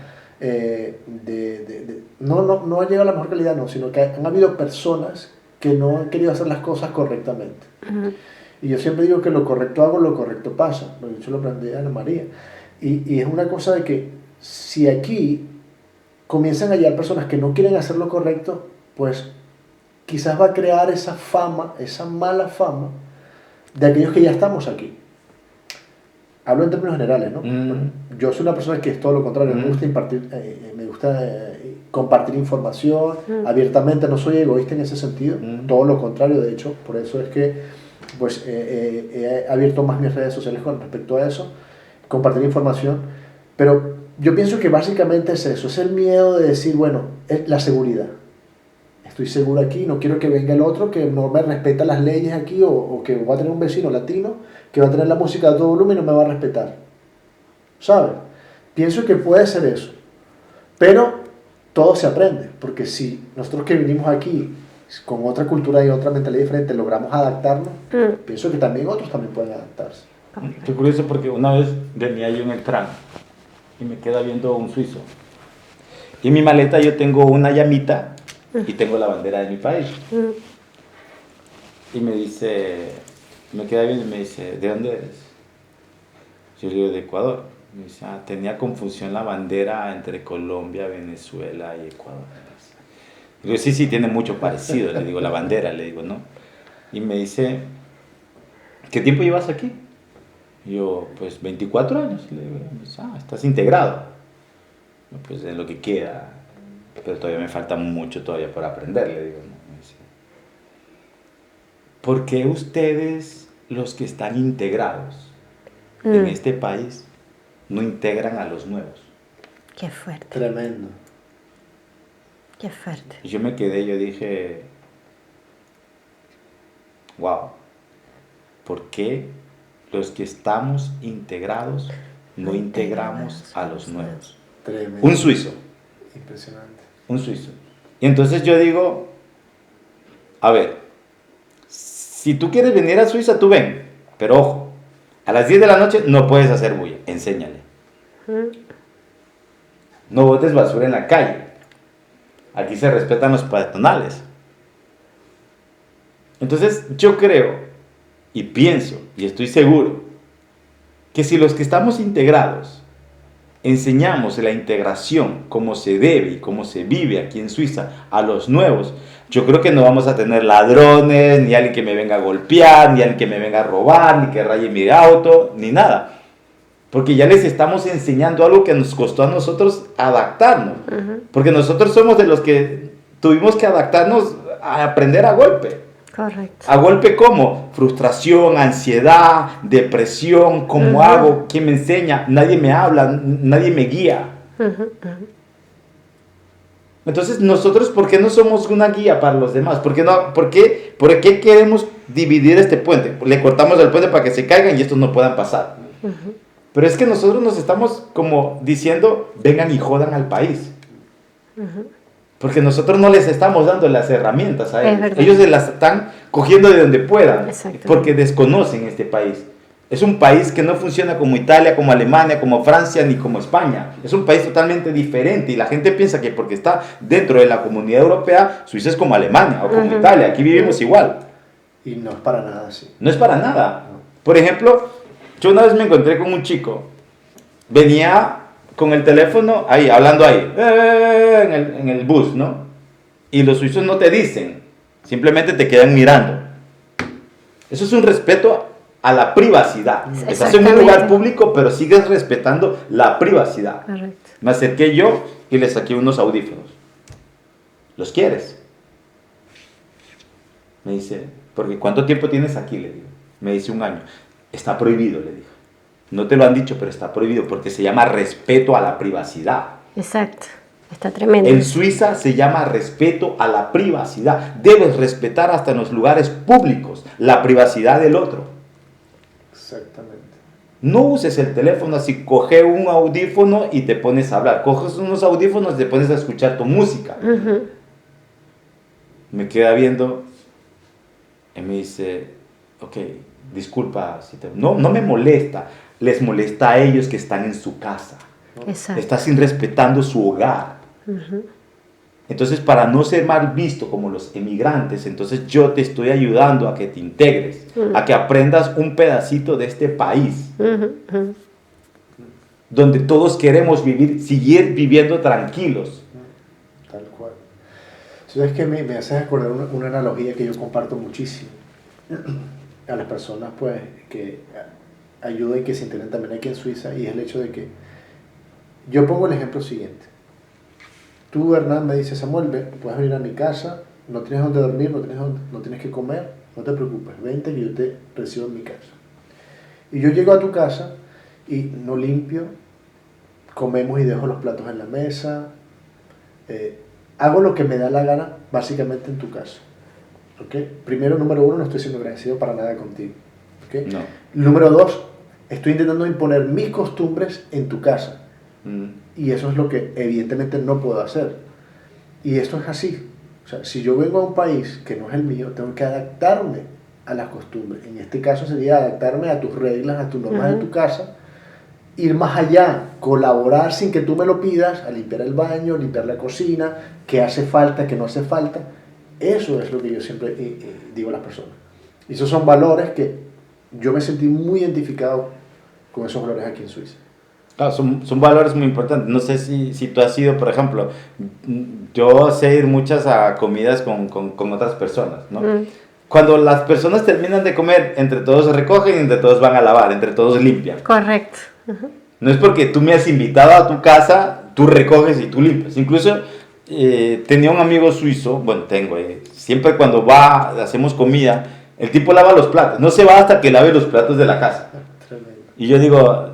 no ha llegado a la mejor calidad, no, sino que han habido personas que no han querido hacer las cosas correctamente. Y yo siempre digo que lo correcto hago, lo correcto pasa. Lo dicho, lo aprendí a Ana María. Y es una cosa de que si aquí comienzan a llegar personas que no quieren hacer lo correcto, pues quizás va a crear esa fama, esa mala fama de aquellos que ya estamos aquí. Hablo en términos generales, ¿no? Bueno, yo soy una persona que es todo lo contrario, me gusta compartir información abiertamente, no soy egoísta en ese sentido, todo lo contrario, de hecho, por eso es que pues, he abierto más mis redes sociales con respecto a eso, compartir información, pero yo pienso que básicamente es eso, es el miedo de decir, bueno, es la seguridad. Estoy seguro aquí, no quiero que venga el otro que no me respeta las leyes aquí, o que va a tener un vecino latino que va a tener la música a todo volumen y no me va a respetar. ¿Sabes? Pienso que puede ser eso. Pero todo se aprende, porque si nosotros que vinimos aquí con otra cultura y otra mentalidad diferente logramos adaptarnos, pienso que también otros también pueden adaptarse. Estoy curioso porque una vez venía yo en el tram y me queda viendo un suizo. Y en mi maleta yo tengo una llamita y tengo la bandera de mi país. Y me dice, me queda viendo y me dice, ¿de dónde eres? Yo le digo, de Ecuador. Me dice, tenía confusión la bandera entre Colombia, Venezuela y Ecuador. Le digo, sí, tiene mucho parecido, le digo, la bandera, le digo, ¿no? Y me dice, ¿qué tiempo llevas aquí? Y yo, pues 24 años. Le digo, estás integrado. Pues en lo que queda, pero todavía me falta mucho todavía por aprender, le digo, ¿no? Me dice, ¿por qué ustedes, los que están integrados en este país, no integran a los nuevos? Qué fuerte. Tremendo. Qué fuerte. Y yo me quedé, yo dije, wow, ¿por qué los que estamos integrados no integramos a los nuevos? Tremendo. Un suizo. Impresionante. Un suizo. Y entonces yo digo, a ver, si tú quieres venir a Suiza, tú ven, pero ojo, a las 10 de la noche no puedes hacer bulla, enséñale. No botes basura en la calle. Aquí se respetan los peatonales. Entonces yo creo y pienso y estoy seguro que si los que estamos integrados enseñamos la integración como se debe y como se vive aquí en Suiza a los nuevos, yo creo que no vamos a tener ladrones, ni alguien que me venga a golpear, ni alguien que me venga a robar, ni que raye mi auto, ni nada. Porque ya les estamos enseñando algo que nos costó a nosotros adaptarnos. Porque nosotros somos de los que tuvimos que adaptarnos a aprender a golpe. Correcto. ¿A golpe cómo? Frustración, ansiedad, depresión, ¿cómo hago? ¿Quién me enseña? Nadie me habla, nadie me guía. Entonces, nosotros, ¿por qué no somos una guía para los demás? ¿Por qué queremos dividir este puente? Le cortamos el puente para que se caigan y estos no puedan pasar. Pero es que nosotros nos estamos como diciendo, vengan y jodan al país. Porque nosotros no les estamos dando las herramientas a ellos. Ellos se las están cogiendo de donde puedan, porque desconocen este país. Es un país que no funciona como Italia, como Alemania, como Francia, ni como España. Es un país totalmente diferente y la gente piensa que porque está dentro de la comunidad europea, Suiza es como Alemania o como Italia. Aquí vivimos igual. Y no es para nada así. No es para nada. Por ejemplo, yo una vez me encontré con un chico. Venía con el teléfono ahí, hablando ahí, en el bus, ¿no? Y los suizos no te dicen, simplemente te quedan mirando. Eso es un respeto a la privacidad. Estás en un lugar público, pero sigues respetando la privacidad. Correcto. Me acerqué yo y le saqué unos audífonos. ¿Los quieres? Me dice, porque ¿cuánto tiempo tienes aquí? Le digo. Me dice 1 año. Está prohibido, le digo. No te lo han dicho, pero está prohibido porque se llama respeto a la privacidad. Exacto. Está tremendo. En Suiza se llama respeto a la privacidad. Debes respetar hasta en los lugares públicos la privacidad del otro. Exactamente. No uses el teléfono así, coge un audífono y te pones a hablar. Coges unos audífonos y te pones a escuchar tu música. Me queda viendo y me dice, ok, disculpa. No me molesta. Les molesta a ellos que están en su casa. Exacto. Estás irrespetando su hogar. Entonces, para no ser mal visto como los emigrantes, entonces yo te estoy ayudando a que te integres, a que aprendas un pedacito de este país, donde todos queremos seguir viviendo tranquilos. Tal cual. ¿Sabes qué? Me hace acordar una analogía que yo comparto muchísimo a las personas pues, que ayudan y que se integran también aquí en Suiza, y es el hecho de que yo pongo el ejemplo siguiente. Tú, Hernán, me dices, Samuel, puedes venir a mi casa, no tienes dónde dormir, no tienes que comer, no te preocupes, vente que yo te recibo en mi casa. Y yo llego a tu casa y no limpio, comemos y dejo los platos en la mesa, hago lo que me da la gana básicamente en tu casa. ¿Okay? Primero, número 1, no estoy siendo agradecido para nada contigo. ¿Okay? No. Número 2, estoy intentando imponer mis costumbres en tu casa. Y eso es lo que evidentemente no puedo hacer. Y esto es así. O sea, si yo vengo a un país que no es el mío, tengo que adaptarme a las costumbres. En este caso sería adaptarme a tus reglas, a tus normas de tu casa, ir más allá, colaborar sin que tú me lo pidas, a limpiar el baño, limpiar la cocina, qué hace falta, qué no hace falta. Eso es lo que yo siempre digo a las personas. Y esos son valores que yo me sentí muy identificado con esos valores aquí en Suiza. Claro, son valores muy importantes. No sé si tú has ido, por ejemplo, yo sé ir muchas a comidas con otras personas, ¿no? Cuando las personas terminan de comer, entre todos se recogen, entre todos van a lavar, entre todos limpian. Correcto. No es porque tú me has invitado a tu casa, tú recoges y tú limpias. Incluso tenía un amigo suizo, bueno, tengo, siempre cuando hacemos comida, el tipo lava los platos. No se va hasta que lave los platos de la casa. Tremendo. Y yo digo,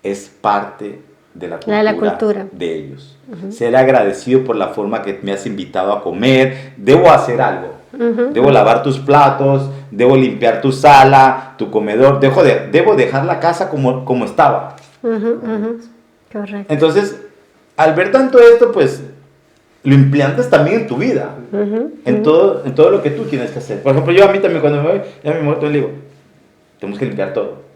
es parte de la cultura de ellos. Ser agradecido por la forma que me has invitado a comer. Debo hacer algo. Debo lavar tus platos, debo limpiar tu sala, tu comedor. Debo dejar la casa como estaba. Correcto. Entonces, al ver tanto esto, pues lo implantas también en tu vida, en todo lo que tú tienes que hacer. Por ejemplo, yo a mí también cuando me voy, ya me muerto, le digo, tenemos que limpiar todo.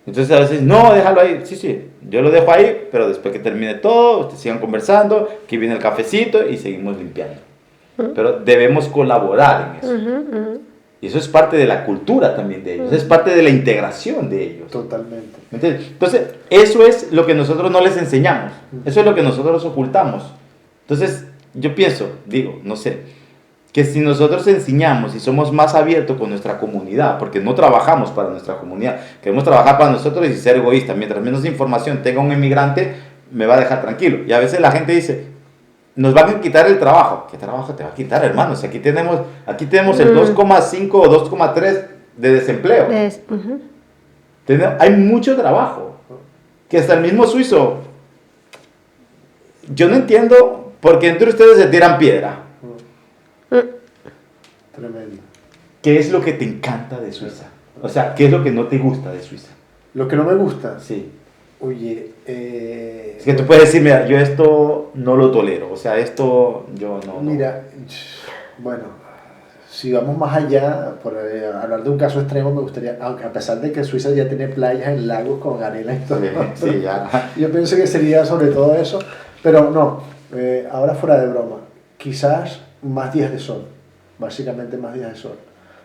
Entonces a veces, no, déjalo ahí. Sí, yo lo dejo ahí, pero después que termine todo, ustedes sigan conversando, que viene el cafecito y seguimos limpiando. Pero debemos colaborar en eso. Y eso es parte de la cultura también de ellos, es parte de la integración de ellos. Totalmente. ¿Entiendes? Entonces, eso es lo que nosotros no les enseñamos, eso es lo que nosotros ocultamos. Entonces, yo pienso, no sé, que si nosotros enseñamos y somos más abiertos con nuestra comunidad, porque no trabajamos para nuestra comunidad, queremos trabajar para nosotros y ser egoístas. Mientras menos información tenga un emigrante, me va a dejar tranquilo. Y a veces la gente dice, nos van a quitar el trabajo. ¿Qué trabajo te va a quitar, hermano? Si aquí tenemos el 2,5 o 2,3 de desempleo. Hay mucho trabajo. Que hasta el mismo suizo. Yo no entiendo por qué entre ustedes se tiran piedra. Tremendo. ¿Qué es lo que te encanta de Suiza? O sea, ¿qué es lo que no te gusta de Suiza? Lo que no me gusta. Sí. Oye, es que tú puedes decir, mira, yo esto no lo tolero. O sea, esto yo no. Mira, bueno, si vamos más allá, por hablar de un caso extremo, me gustaría, aunque a pesar de que Suiza ya tiene playas en lagos con arena y todo, sí, ya. Yo pienso que sería sobre todo eso, pero no, ahora fuera de broma, quizás más días de sol, básicamente más días de sol.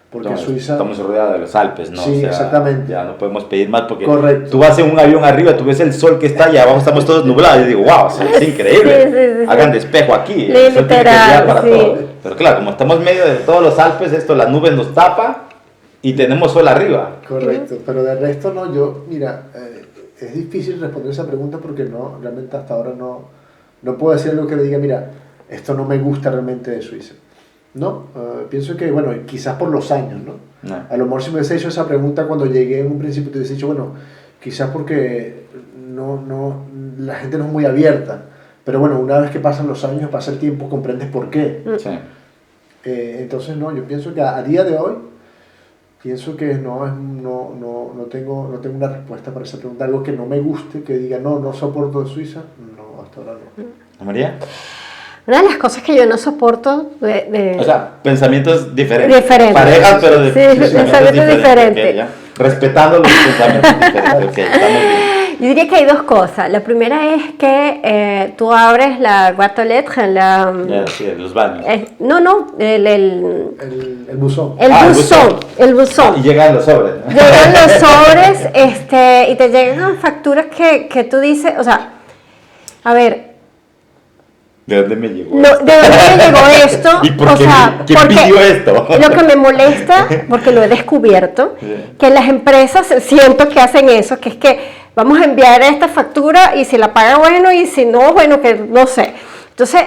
Porque No, Suiza... Estamos rodeados de los Alpes, ¿no? Sí, o sea, exactamente. Ya no podemos pedir más porque Correcto. tú vas en un avión arriba, tú ves el sol que está y abajo estamos todos nublados. Y digo, wow, es increíble. Sí. Hagan despejo aquí. El sol tiene que brillar para todo. Pero claro, como estamos en medio de todos los Alpes, las nubes nos tapa y tenemos sol arriba. Correcto, pero de resto no, mira, es difícil responder esa pregunta porque no, realmente hasta ahora no puedo decir algo que le diga, mira, esto no me gusta realmente de Suiza. No, pienso que, bueno, quizás por los años, ¿no? A lo mejor si me hubiese hecho esa pregunta cuando llegué en un principio, te hubiese dicho, bueno, quizás porque la gente no es muy abierta, pero bueno, una vez que pasan los años, pasa el tiempo, comprendes por qué. Sí. Entonces, no, yo pienso que a día de hoy, pienso que no tengo una respuesta para esa pregunta, algo que no me guste, que diga, no soporto de Suiza, no, hasta ahora no. ¿María? Una de las cosas que yo no soporto O sea, pensamientos diferentes. Parejas, pero pensamientos diferentes. Okay, respetando los pensamientos diferentes. Okay, estamos bien. Yo diría que hay dos cosas. La primera es que tú abres la boîte aux lettres, Sí, los baños. el buzón. El buzón. Y llegan los sobres. Llegan los sobres y te llegan facturas que tú dices, o sea, a ver, ¿de dónde me llegó ¿de dónde me llegó esto? ¿Y por qué? ¿Quién pidió esto? Lo que me molesta, porque lo he descubierto, que las empresas siento que hacen eso, que es que vamos a enviar esta factura y si la paga, bueno, y si no, bueno, que no sé. Entonces,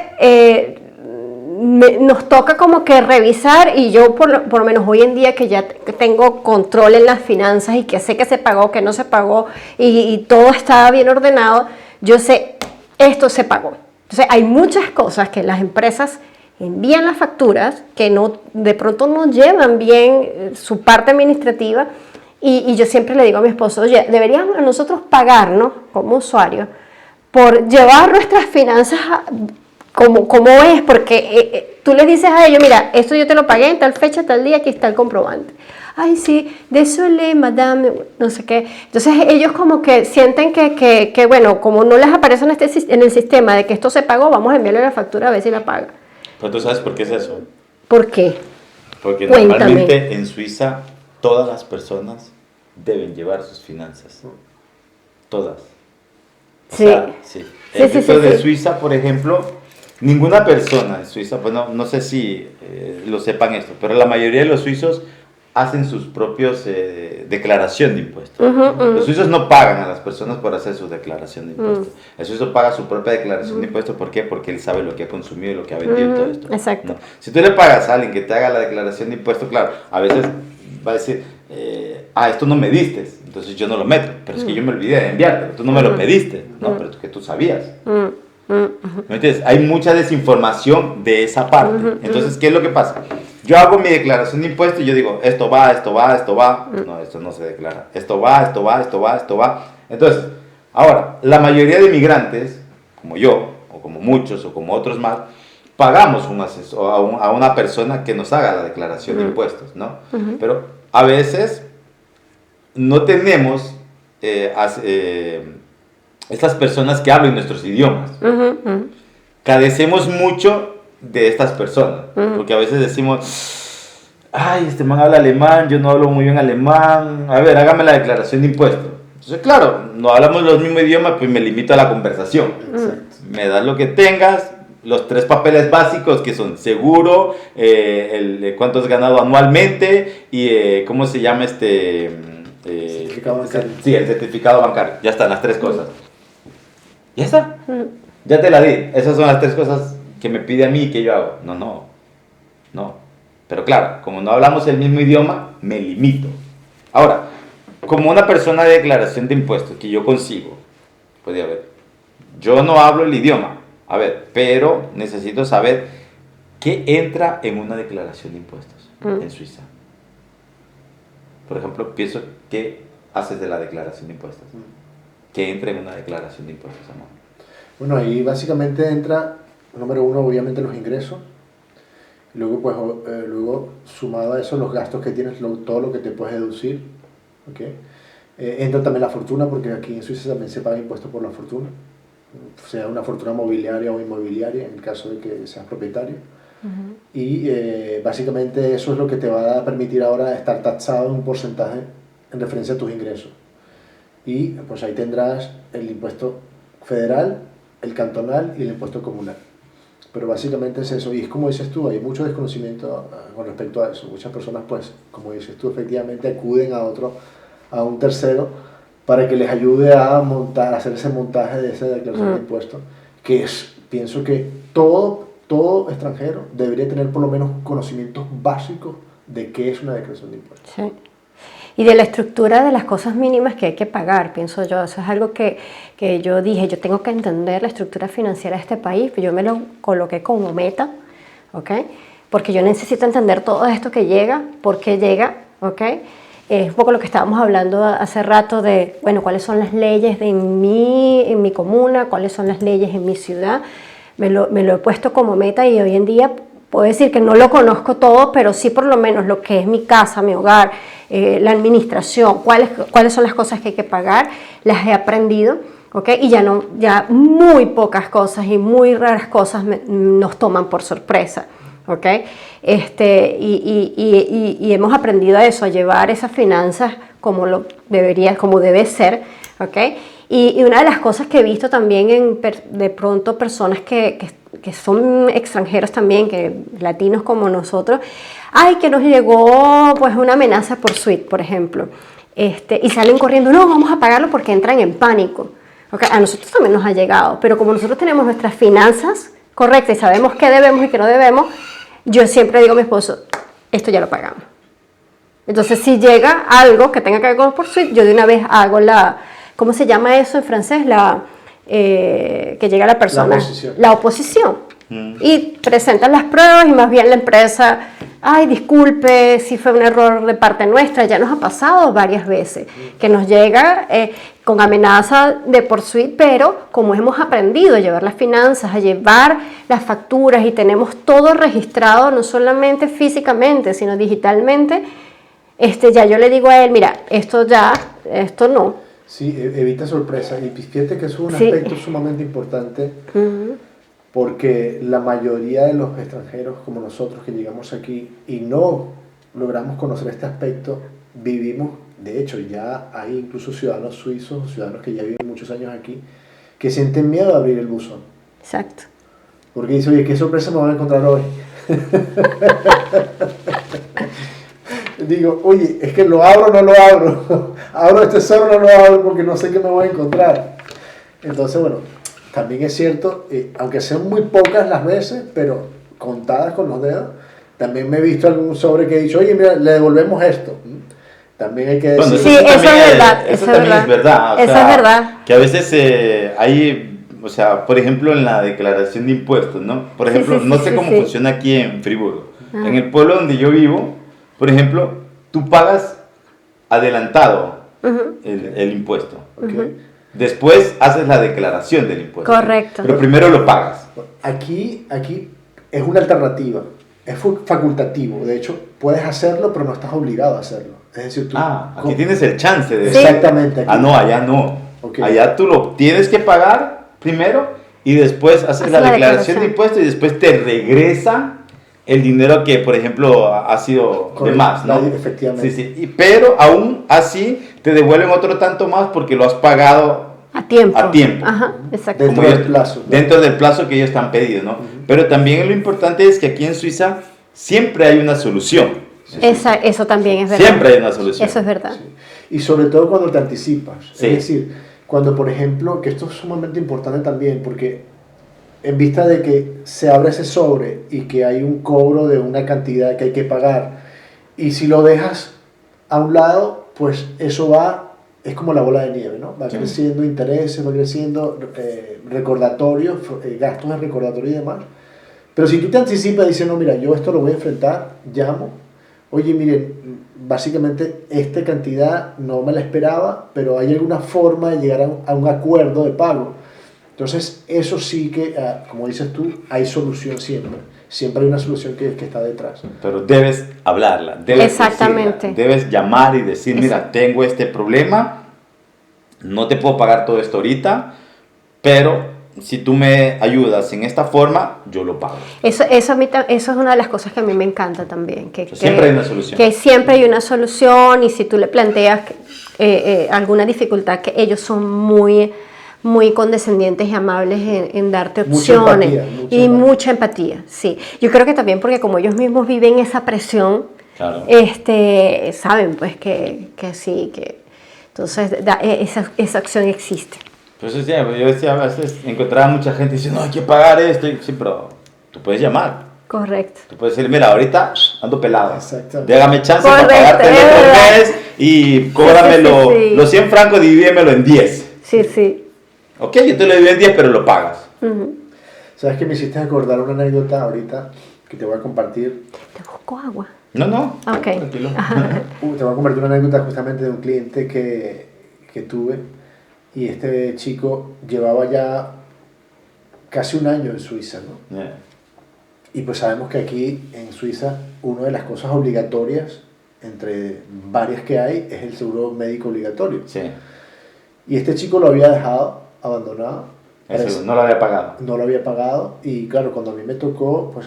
nos toca como que revisar, y yo por lo menos hoy en día que ya tengo control en las finanzas y que sé que se pagó, que no se pagó y todo está bien ordenado, yo sé, esto se pagó. Entonces hay muchas cosas que las empresas envían las facturas que de pronto no llevan bien su parte administrativa y yo siempre le digo a mi esposo, oye, deberíamos nosotros pagarnos como usuarios por llevar nuestras finanzas como es, porque tú le dices a ellos, mira, esto yo te lo pagué en tal fecha, tal día, aquí está el comprobante. Ay, sí, désolé, madame, no sé qué. Entonces ellos como que sienten que bueno, como no les aparece en el sistema de que esto se pagó, vamos a enviarle la factura a ver si la paga. Pero tú sabes por qué es eso. ¿Por qué? Porque Cuéntame. Normalmente en Suiza todas las personas deben llevar sus finanzas. Todas. O sea, sí. Dentro de Suiza, por ejemplo, ninguna persona en Suiza, pues no sé si lo sepan esto, pero la mayoría de los suizos hacen sus propios declaración de impuestos. Los suizos no pagan a las personas por hacer su declaración de impuestos. El suizo paga su propia declaración de impuestos. ¿Por qué? Porque él sabe lo que ha consumido y lo que ha vendido y todo esto. Exacto. ¿No? Si tú le pagas a alguien que te haga la declaración de impuestos, claro, a veces va a decir, esto no me diste, entonces yo no lo meto, pero es que yo me olvidé de enviártelo, tú no me lo pediste, ¿no? Pero que tú sabías. ¿Me entiendes? Hay mucha desinformación de esa parte. Entonces, ¿qué es lo que pasa? Yo hago mi declaración de impuestos y yo digo, esto va. No, esto no se declara. Esto va. Entonces, ahora, la mayoría de migrantes, como yo, o como muchos, o como otros más, pagamos un asesor, a una persona que nos haga la declaración de impuestos, ¿no? Pero a veces no tenemos estas personas que hablen nuestros idiomas. Carecemos mucho de estas personas, porque a veces decimos, ay, este man habla alemán, yo no hablo muy bien alemán, a ver, hágame la declaración de impuestos. Entonces, claro, no hablamos los mismos idiomas, pues me limito a la conversación. Me das lo que tengas, los 3 papeles básicos que son seguro, cuánto has ganado anualmente y cómo se llama certificado bancario. Sí, el certificado bancario. Ya están las 3 cosas. Ya está. Ya te la di. Esas son las 3 cosas que me pide a mí que yo hago. No. Pero claro, como no hablamos el mismo idioma, me limito. Ahora, como una persona de declaración de impuestos que yo consigo, puede haber, yo no hablo el idioma, a ver, pero necesito saber qué entra en una declaración de impuestos en Suiza. Por ejemplo, pienso, ¿qué haces de la declaración de impuestos? ¿Qué entra en una declaración de impuestos, amor? Bueno, ahí básicamente entra, número uno, obviamente los ingresos. Luego, pues, luego sumado a eso, los gastos que tienes, todo lo que te puedes deducir. ¿Okay? Entra también la fortuna, porque aquí en Suiza también se paga impuesto por la fortuna, sea una fortuna mobiliaria o inmobiliaria, en el caso de que seas propietario. Y básicamente eso es lo que te va a permitir ahora estar taxado en un porcentaje en referencia a tus ingresos. Y pues ahí tendrás el impuesto federal, el cantonal y el impuesto comunal. Pero básicamente es eso, y es como dices tú, hay mucho desconocimiento con respecto a eso. Muchas personas, pues, como dices tú, efectivamente acuden a un tercero para que les ayude a montar, a hacer ese montaje de esa declaración de impuestos, que es, pienso que todo extranjero debería tener por lo menos conocimientos básicos de qué es una declaración de impuestos. Sí. Y de la estructura de las cosas mínimas que hay que pagar, pienso yo. Eso es algo que yo dije, yo tengo que entender la estructura financiera de este país, yo me lo coloqué como meta, ¿ok? Porque yo necesito entender todo esto que llega, por qué llega, ¿ok? Es un poco lo que estábamos hablando hace rato de, bueno, cuáles son las leyes en mi comuna, cuáles son las leyes en mi ciudad. Me lo he puesto como meta y hoy en día puedo decir que no lo conozco todo, pero sí por lo menos lo que es mi casa, mi hogar, la administración, cuáles son las cosas que hay que pagar, las he aprendido, ¿ok? Y ya muy pocas cosas y muy raras cosas nos toman por sorpresa, ¿ok? Y hemos aprendido a eso, a llevar esas finanzas como debe ser, ¿ok? Y una de las cosas que he visto también de pronto personas que son extranjeros también, que latinos como nosotros, que nos llegó pues una amenaza por suite, por ejemplo, y salen corriendo, no, vamos a pagarlo porque entran en pánico. Okay, a nosotros también nos ha llegado, pero como nosotros tenemos nuestras finanzas correctas y sabemos qué debemos y qué no debemos, yo siempre digo a mi esposo, esto ya lo pagamos. Entonces si llega algo que tenga que ver con por suite, yo de una vez hago ¿cómo se llama eso en francés? Que llega la persona. La oposición. Y presentan las pruebas y más bien la empresa, disculpe si fue un error de parte nuestra, ya nos ha pasado varias veces, que nos llega con amenaza de por suite, pero como hemos aprendido a llevar las finanzas, a llevar las facturas y tenemos todo registrado, no solamente físicamente, sino digitalmente, ya yo le digo a él, mira, esto no. Sí, evita sorpresas. Y fíjate que eso es un aspecto sumamente importante, porque la mayoría de los extranjeros como nosotros que llegamos aquí y no logramos conocer este aspecto, vivimos, de hecho ya hay incluso ciudadanos suizos, ciudadanos que ya viven muchos años aquí, que sienten miedo de abrir el buzón. Exacto. Porque dicen, oye, ¿qué sorpresa me van a encontrar hoy? Digo, oye, es que lo abro o no lo abro. Abro este sobre o no lo abro porque no sé qué me voy a encontrar. Entonces, bueno, también es cierto, aunque sean muy pocas las veces, pero contadas con los dedos, también me he visto algún sobre que he dicho, oye, mira, le devolvemos esto. También hay que decir... Sí, eso es verdad. Eso también es verdad. Eso es verdad. Que a veces hay, o sea, por ejemplo, en la declaración de impuestos, ¿no? Por ejemplo, no sé cómo funciona aquí en Friburgo. En el pueblo donde yo vivo, por ejemplo, tú pagas adelantado el impuesto. Después haces la declaración del impuesto. Correcto. Pero primero lo pagas. Aquí es una alternativa, es facultativo. De hecho, puedes hacerlo, pero no estás obligado a hacerlo. Es decir, tú... aquí tienes el chance de... Exactamente. Aquí. No, allá no. Okay. Allá tú lo tienes que pagar primero y después haces la declaración de impuestos y después te regresa el dinero que, por ejemplo, ha sido de más, ¿no? Efectivamente. Sí. Pero aún así te devuelven otro tanto más porque lo has pagado a tiempo. Ajá, exacto. Dentro del plazo. Dentro del plazo que ellos te han pedido, ¿no? Pero también lo importante es que aquí en Suiza siempre hay una solución. Eso también es verdad. Siempre hay una solución. Eso es verdad. Sí. Y sobre todo cuando te anticipas. Sí. Es decir, cuando, por ejemplo, que esto es sumamente importante también, porque en vista de que se abre ese sobre y que hay un cobro de una cantidad que hay que pagar, y si lo dejas a un lado, pues eso es como la bola de nieve, ¿no? Va creciendo intereses, va creciendo recordatorios, gastos de recordatorio y demás. Pero si tú te anticipas y dices, no, mira, yo esto lo voy a enfrentar, llamo, oye, miren, básicamente esta cantidad no me la esperaba, pero hay alguna forma de llegar a un acuerdo de pago. Entonces, eso sí que, como dices tú, hay solución siempre. Siempre hay una solución que está detrás. Pero debes hablarla, debes Exactamente. decirla, debes llamar y decir, mira, tengo este problema, no te puedo pagar todo esto ahorita, pero si tú me ayudas en esta forma, yo lo pago. Eso es una de las cosas que a mí me encanta también. Siempre hay una solución. Que siempre hay una solución, y si tú le planteas alguna dificultad, que ellos son muy condescendientes y amables en darte opciones. Mucha empatía, sí. Yo creo que también porque como ellos mismos viven esa presión, claro. Saben pues que sí, que entonces esa acción existe. Pues yo decía, a veces encontraba mucha gente diciendo, no, hay que pagar esto. Y, sí, pero tú puedes llamar. Correcto. Tú puedes decir, mira, ahorita ando pelado. Déjame chance Correcto, para pagarte el otro mes y cóbramelo, los 100 francos, divídemelo en 10. Sí, sí. Ok, yo te lo divido en 10, pero lo pagas. ¿Sabes qué? Me hiciste acordar una anécdota ahorita que te voy a compartir. ¿Te busco agua? No. Ok. Tranquilo. Te voy a compartir una anécdota justamente de un cliente que tuve. Y este chico llevaba ya casi un año en Suiza, ¿no? Yeah. Y pues sabemos que aquí en Suiza una de las cosas obligatorias, entre varias que hay, es el seguro médico obligatorio. Sí. Y este chico lo había dejado abandonado. Eso, no lo había pagado. No lo había pagado, y claro, cuando a mí me tocó pues,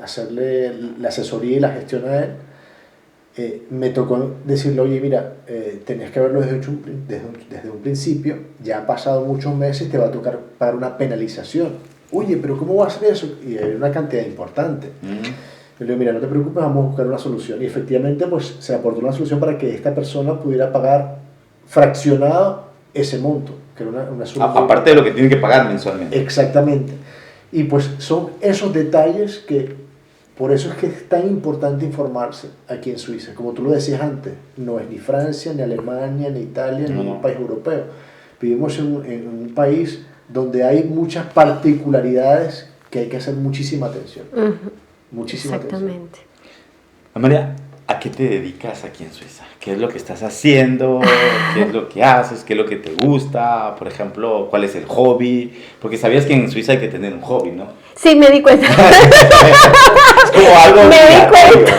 hacerle la asesoría y la gestión a él, me tocó decirle, oye, mira, tenías que haberlo desde un principio, ya han pasado muchos meses, te va a tocar pagar una penalización. Oye, pero ¿cómo va a ser eso? Y hay una cantidad importante. Le digo, mira, no te preocupes, vamos a buscar una solución. Y efectivamente, pues se aportó una solución para que esta persona pudiera pagar fraccionado ese monto, que era una suma. Aparte de lo que tiene que pagar mensualmente. Exactamente. Y pues son esos detalles que, por eso es que es tan importante informarse aquí en Suiza. Como tú lo decías antes, no es ni Francia, ni Alemania, ni Italia, ni un país europeo. Vivimos en un país donde hay muchas particularidades que hay que hacer muchísima atención. Muchísima Exactamente. atención. María, ¿a qué te dedicas aquí en Suiza? ¿Qué es lo que estás haciendo? ¿Qué es lo que haces? ¿Qué es lo que te gusta? Por ejemplo, ¿cuál es el hobby? Porque sabías que en Suiza hay que tener un hobby, ¿no? Sí, me di cuenta. Es como algo... Me di cuenta.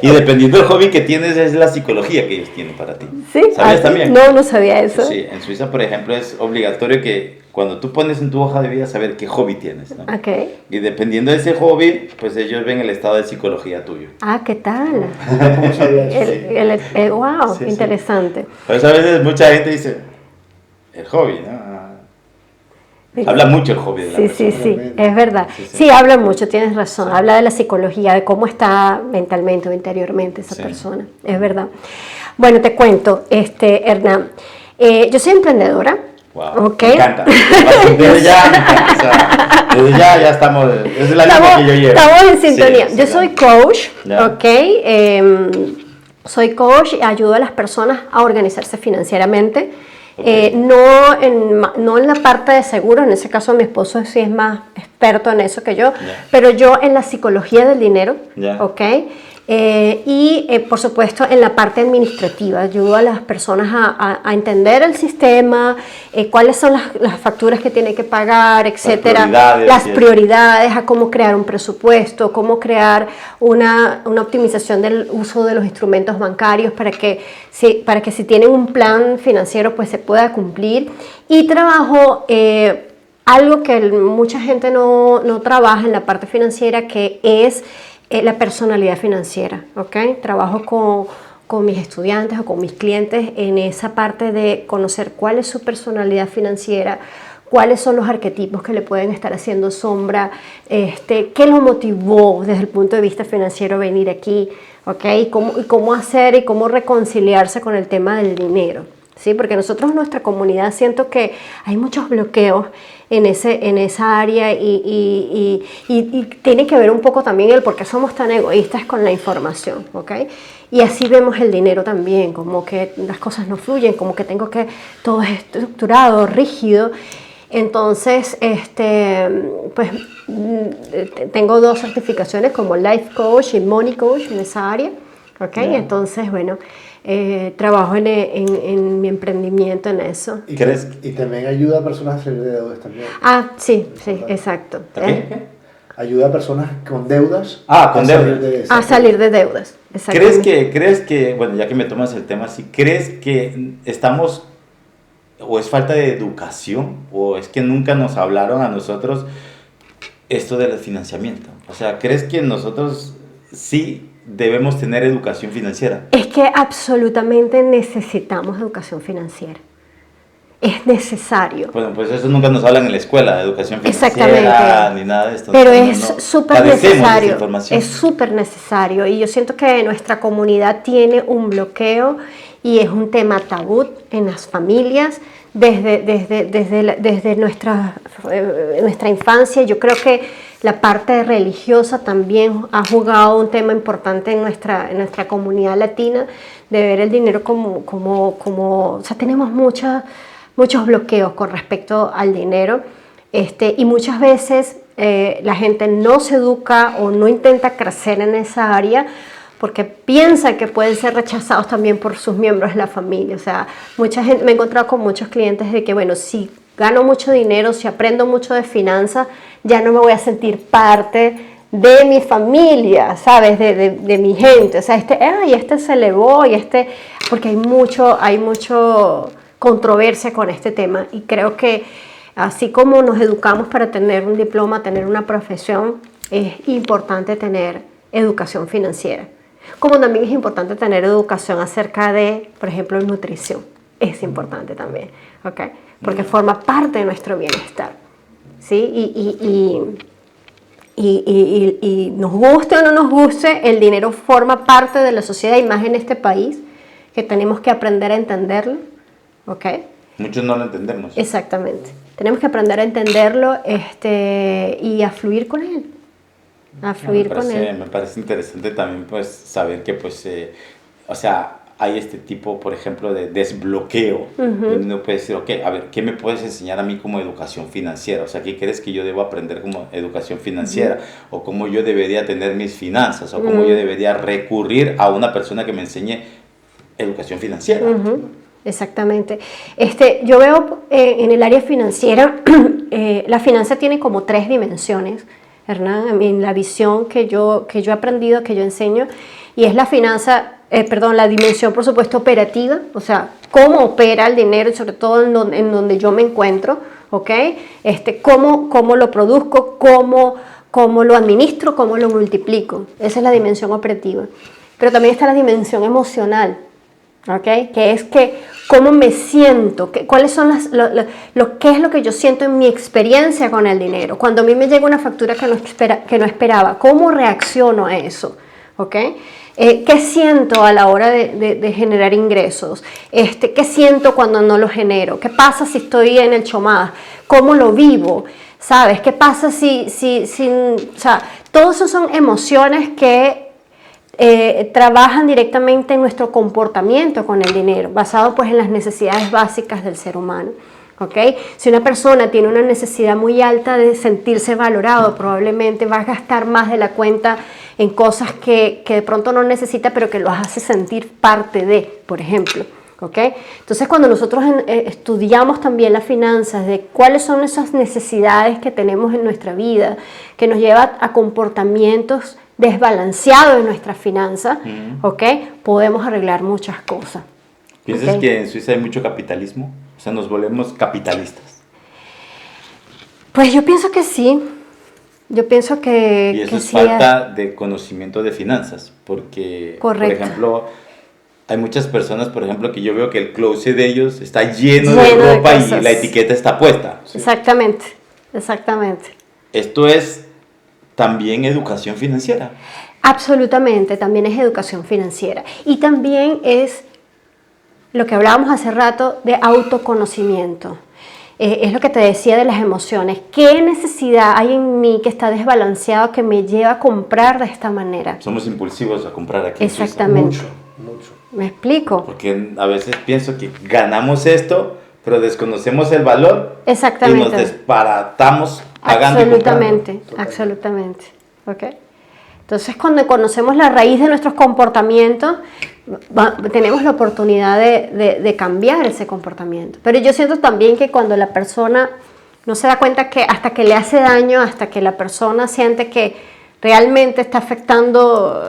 Y dependiendo del hobby que tienes, es la psicología que ellos tienen para ti. ¿Sí? ¿Sabías también? No sabía eso. Sí, en Suiza, por ejemplo, es obligatorio que cuando tú pones en tu hoja de vida saber qué hobby tienes, ¿no? Okay. Y dependiendo de ese hobby, pues ellos ven el estado de psicología tuyo. Ah, ¿qué tal? ¿Cómo sabías eso? Wow, Sí, interesante. Por eso a veces mucha gente dice, el hobby, ¿no? Habla mucho el hobby de la persona. Sí, es verdad. Sí, habla mucho, tienes razón. Habla de la psicología, de cómo está mentalmente o interiormente esa persona. Es verdad. Bueno, te cuento, Hernán. Yo soy emprendedora. Wow, Okay. Me encanta. Desde ya estamos, es la línea que yo llevo. Estamos en sintonía. Sí, yo soy coach, ya. ¿ok? Soy coach y ayudo a las personas a organizarse financieramente. Okay. No en la parte de seguros, en ese caso mi esposo sí es más experto en eso que yo, pero yo en la psicología del dinero, ¿ok? Por supuesto en la parte administrativa, ayudo a las personas a entender el sistema, cuáles son las facturas que tienen que pagar, etcétera, las prioridades, a cómo crear un presupuesto, cómo crear una optimización del uso de los instrumentos bancarios para que si tienen un plan financiero pues se pueda cumplir. Y trabajo algo que mucha gente no trabaja en la parte financiera, que es la personalidad financiera, ¿ok? Trabajo con mis estudiantes o con mis clientes en esa parte de conocer cuál es su personalidad financiera, cuáles son los arquetipos que le pueden estar haciendo sombra, qué lo motivó desde el punto de vista financiero a venir aquí, ¿ok? Y cómo hacer y cómo reconciliarse con el tema del dinero, ¿sí? Porque nosotros en nuestra comunidad siento que hay muchos bloqueos en esa área y tiene que ver un poco también el por qué somos tan egoístas con la información, ¿ok? Y así vemos el dinero también, como que las cosas no fluyen, como que todo es estructurado, rígido. Entonces, pues tengo 2 certificaciones como Life Coach y Money Coach en esa área, ¿ok? Yeah. Entonces, bueno, trabajo en mi emprendimiento en eso. ¿Y crees? Y también ayuda a personas a salir de deudas también. Ah, sí, exacto. ¿Qué? Ayuda a personas con deudas con deudas. A salir de deudas, exactamente. ¿Crees que, bueno, ya que me tomas el tema, si crees que estamos, o es falta de educación, o es que nunca nos hablaron a nosotros esto del financiamiento? O sea, ¿crees que nosotros sí debemos tener educación financiera? Es que absolutamente necesitamos educación financiera. Es necesario. Bueno, pues eso nunca nos hablan en la escuela, educación financiera, Exactamente. ni nada de esto. Pero No, es no súper padecemos de esa necesario. información. Es súper necesario. Y yo siento que nuestra comunidad tiene un bloqueo y es un tema tabú en las familias desde nuestra infancia. Yo creo que la parte religiosa también ha jugado un tema importante en nuestra comunidad latina, de ver el dinero o sea, tenemos muchos bloqueos con respecto al dinero, y muchas veces la gente no se educa o no intenta crecer en esa área porque piensa que pueden ser rechazados también por sus miembros de la familia. O sea, mucha gente, me he encontrado con muchos clientes de que, bueno, si gano mucho dinero, si aprendo mucho de finanzas, ya no me voy a sentir parte de mi familia, ¿sabes? De mi gente. O sea, este se elevó porque hay mucho controversia con este tema, y creo que así como nos educamos para tener un diploma, tener una profesión, es importante tener educación financiera, como también es importante tener educación acerca de, por ejemplo, nutrición. Es importante también, ¿ok? Porque forma parte de nuestro bienestar, ¿sí? Y nos guste o no nos guste, el dinero forma parte de la sociedad, y más en este país, que tenemos que aprender a entenderlo. ¿Ok? Muchos no lo entendemos. Exactamente. Tenemos que aprender a entenderlo y a fluir con él. Me parece interesante también, pues, saber que, pues, o sea, hay este tipo, por ejemplo, de desbloqueo. Donde uno puede decir, ok, a ver, ¿qué me puedes enseñar a mí como educación financiera? O sea, ¿qué crees que yo debo aprender como educación financiera? O cómo yo debería tener mis finanzas, o cómo yo debería recurrir a una persona que me enseñe educación financiera. Exactamente. Yo veo en el área financiera, la finanza tiene como 3 dimensiones, Hernán, en la visión que yo he aprendido, que yo enseño, y es la dimensión, por supuesto, operativa, o sea, cómo opera el dinero, sobre todo en donde yo me encuentro, ¿ok? Cómo lo produzco, cómo lo administro, cómo lo multiplico. Esa es la dimensión operativa. Pero también está la dimensión emocional, ¿ok? Que es cómo me siento, cuáles son qué es lo que yo siento en mi experiencia con el dinero. Cuando a mí me llega una factura que no esperaba, ¿cómo reacciono a eso? ¿Ok? ¿Qué siento a la hora de generar ingresos? ¿Qué siento cuando no lo genero? ¿Qué pasa si estoy en el chomás? ¿Cómo lo vivo? ¿Sabes? ¿Qué pasa o sea, todas esas son emociones que trabajan directamente en nuestro comportamiento con el dinero, basado pues en las necesidades básicas del ser humano. ¿Okay? Si una persona tiene una necesidad muy alta de sentirse valorado, probablemente va a gastar más de la cuenta en cosas que de pronto no necesita, pero que los hace sentir parte de, por ejemplo. ¿Okay? Entonces, cuando nosotros estudiamos también las finanzas, de cuáles son esas necesidades que tenemos en nuestra vida, que nos lleva a comportamientos desbalanceados en nuestras finanzas, ¿okay? Podemos arreglar muchas cosas. ¿Piensas que en Suiza hay mucho capitalismo? O sea, nos volvemos capitalistas. Pues yo pienso que sí. Yo pienso que y eso es sí falta de conocimiento de finanzas, porque, Correcto. por ejemplo, hay muchas personas, por ejemplo, que yo veo que el closet de ellos está lleno de ropa y la etiqueta está puesta. Sí. Exactamente. Esto es también educación financiera. Absolutamente, también es educación financiera. Y también es lo que hablábamos hace rato de autoconocimiento. Es lo que te decía de las emociones. ¿Qué necesidad hay en mí que está desbalanceado que me lleva a comprar de esta manera? Somos impulsivos a comprar aquí en Suiza. Exactamente. Mucho. ¿Me explico? Porque a veces pienso que ganamos esto, pero desconocemos el valor y Exactamente. nos desbaratamos pagando y Absolutamente, comprando. absolutamente. ¿Ok? Entonces, cuando conocemos la raíz de nuestros comportamientos, tenemos la oportunidad de cambiar ese comportamiento. Pero yo siento también que cuando la persona no se da cuenta que hasta que le hace daño, hasta que la persona siente que realmente está afectando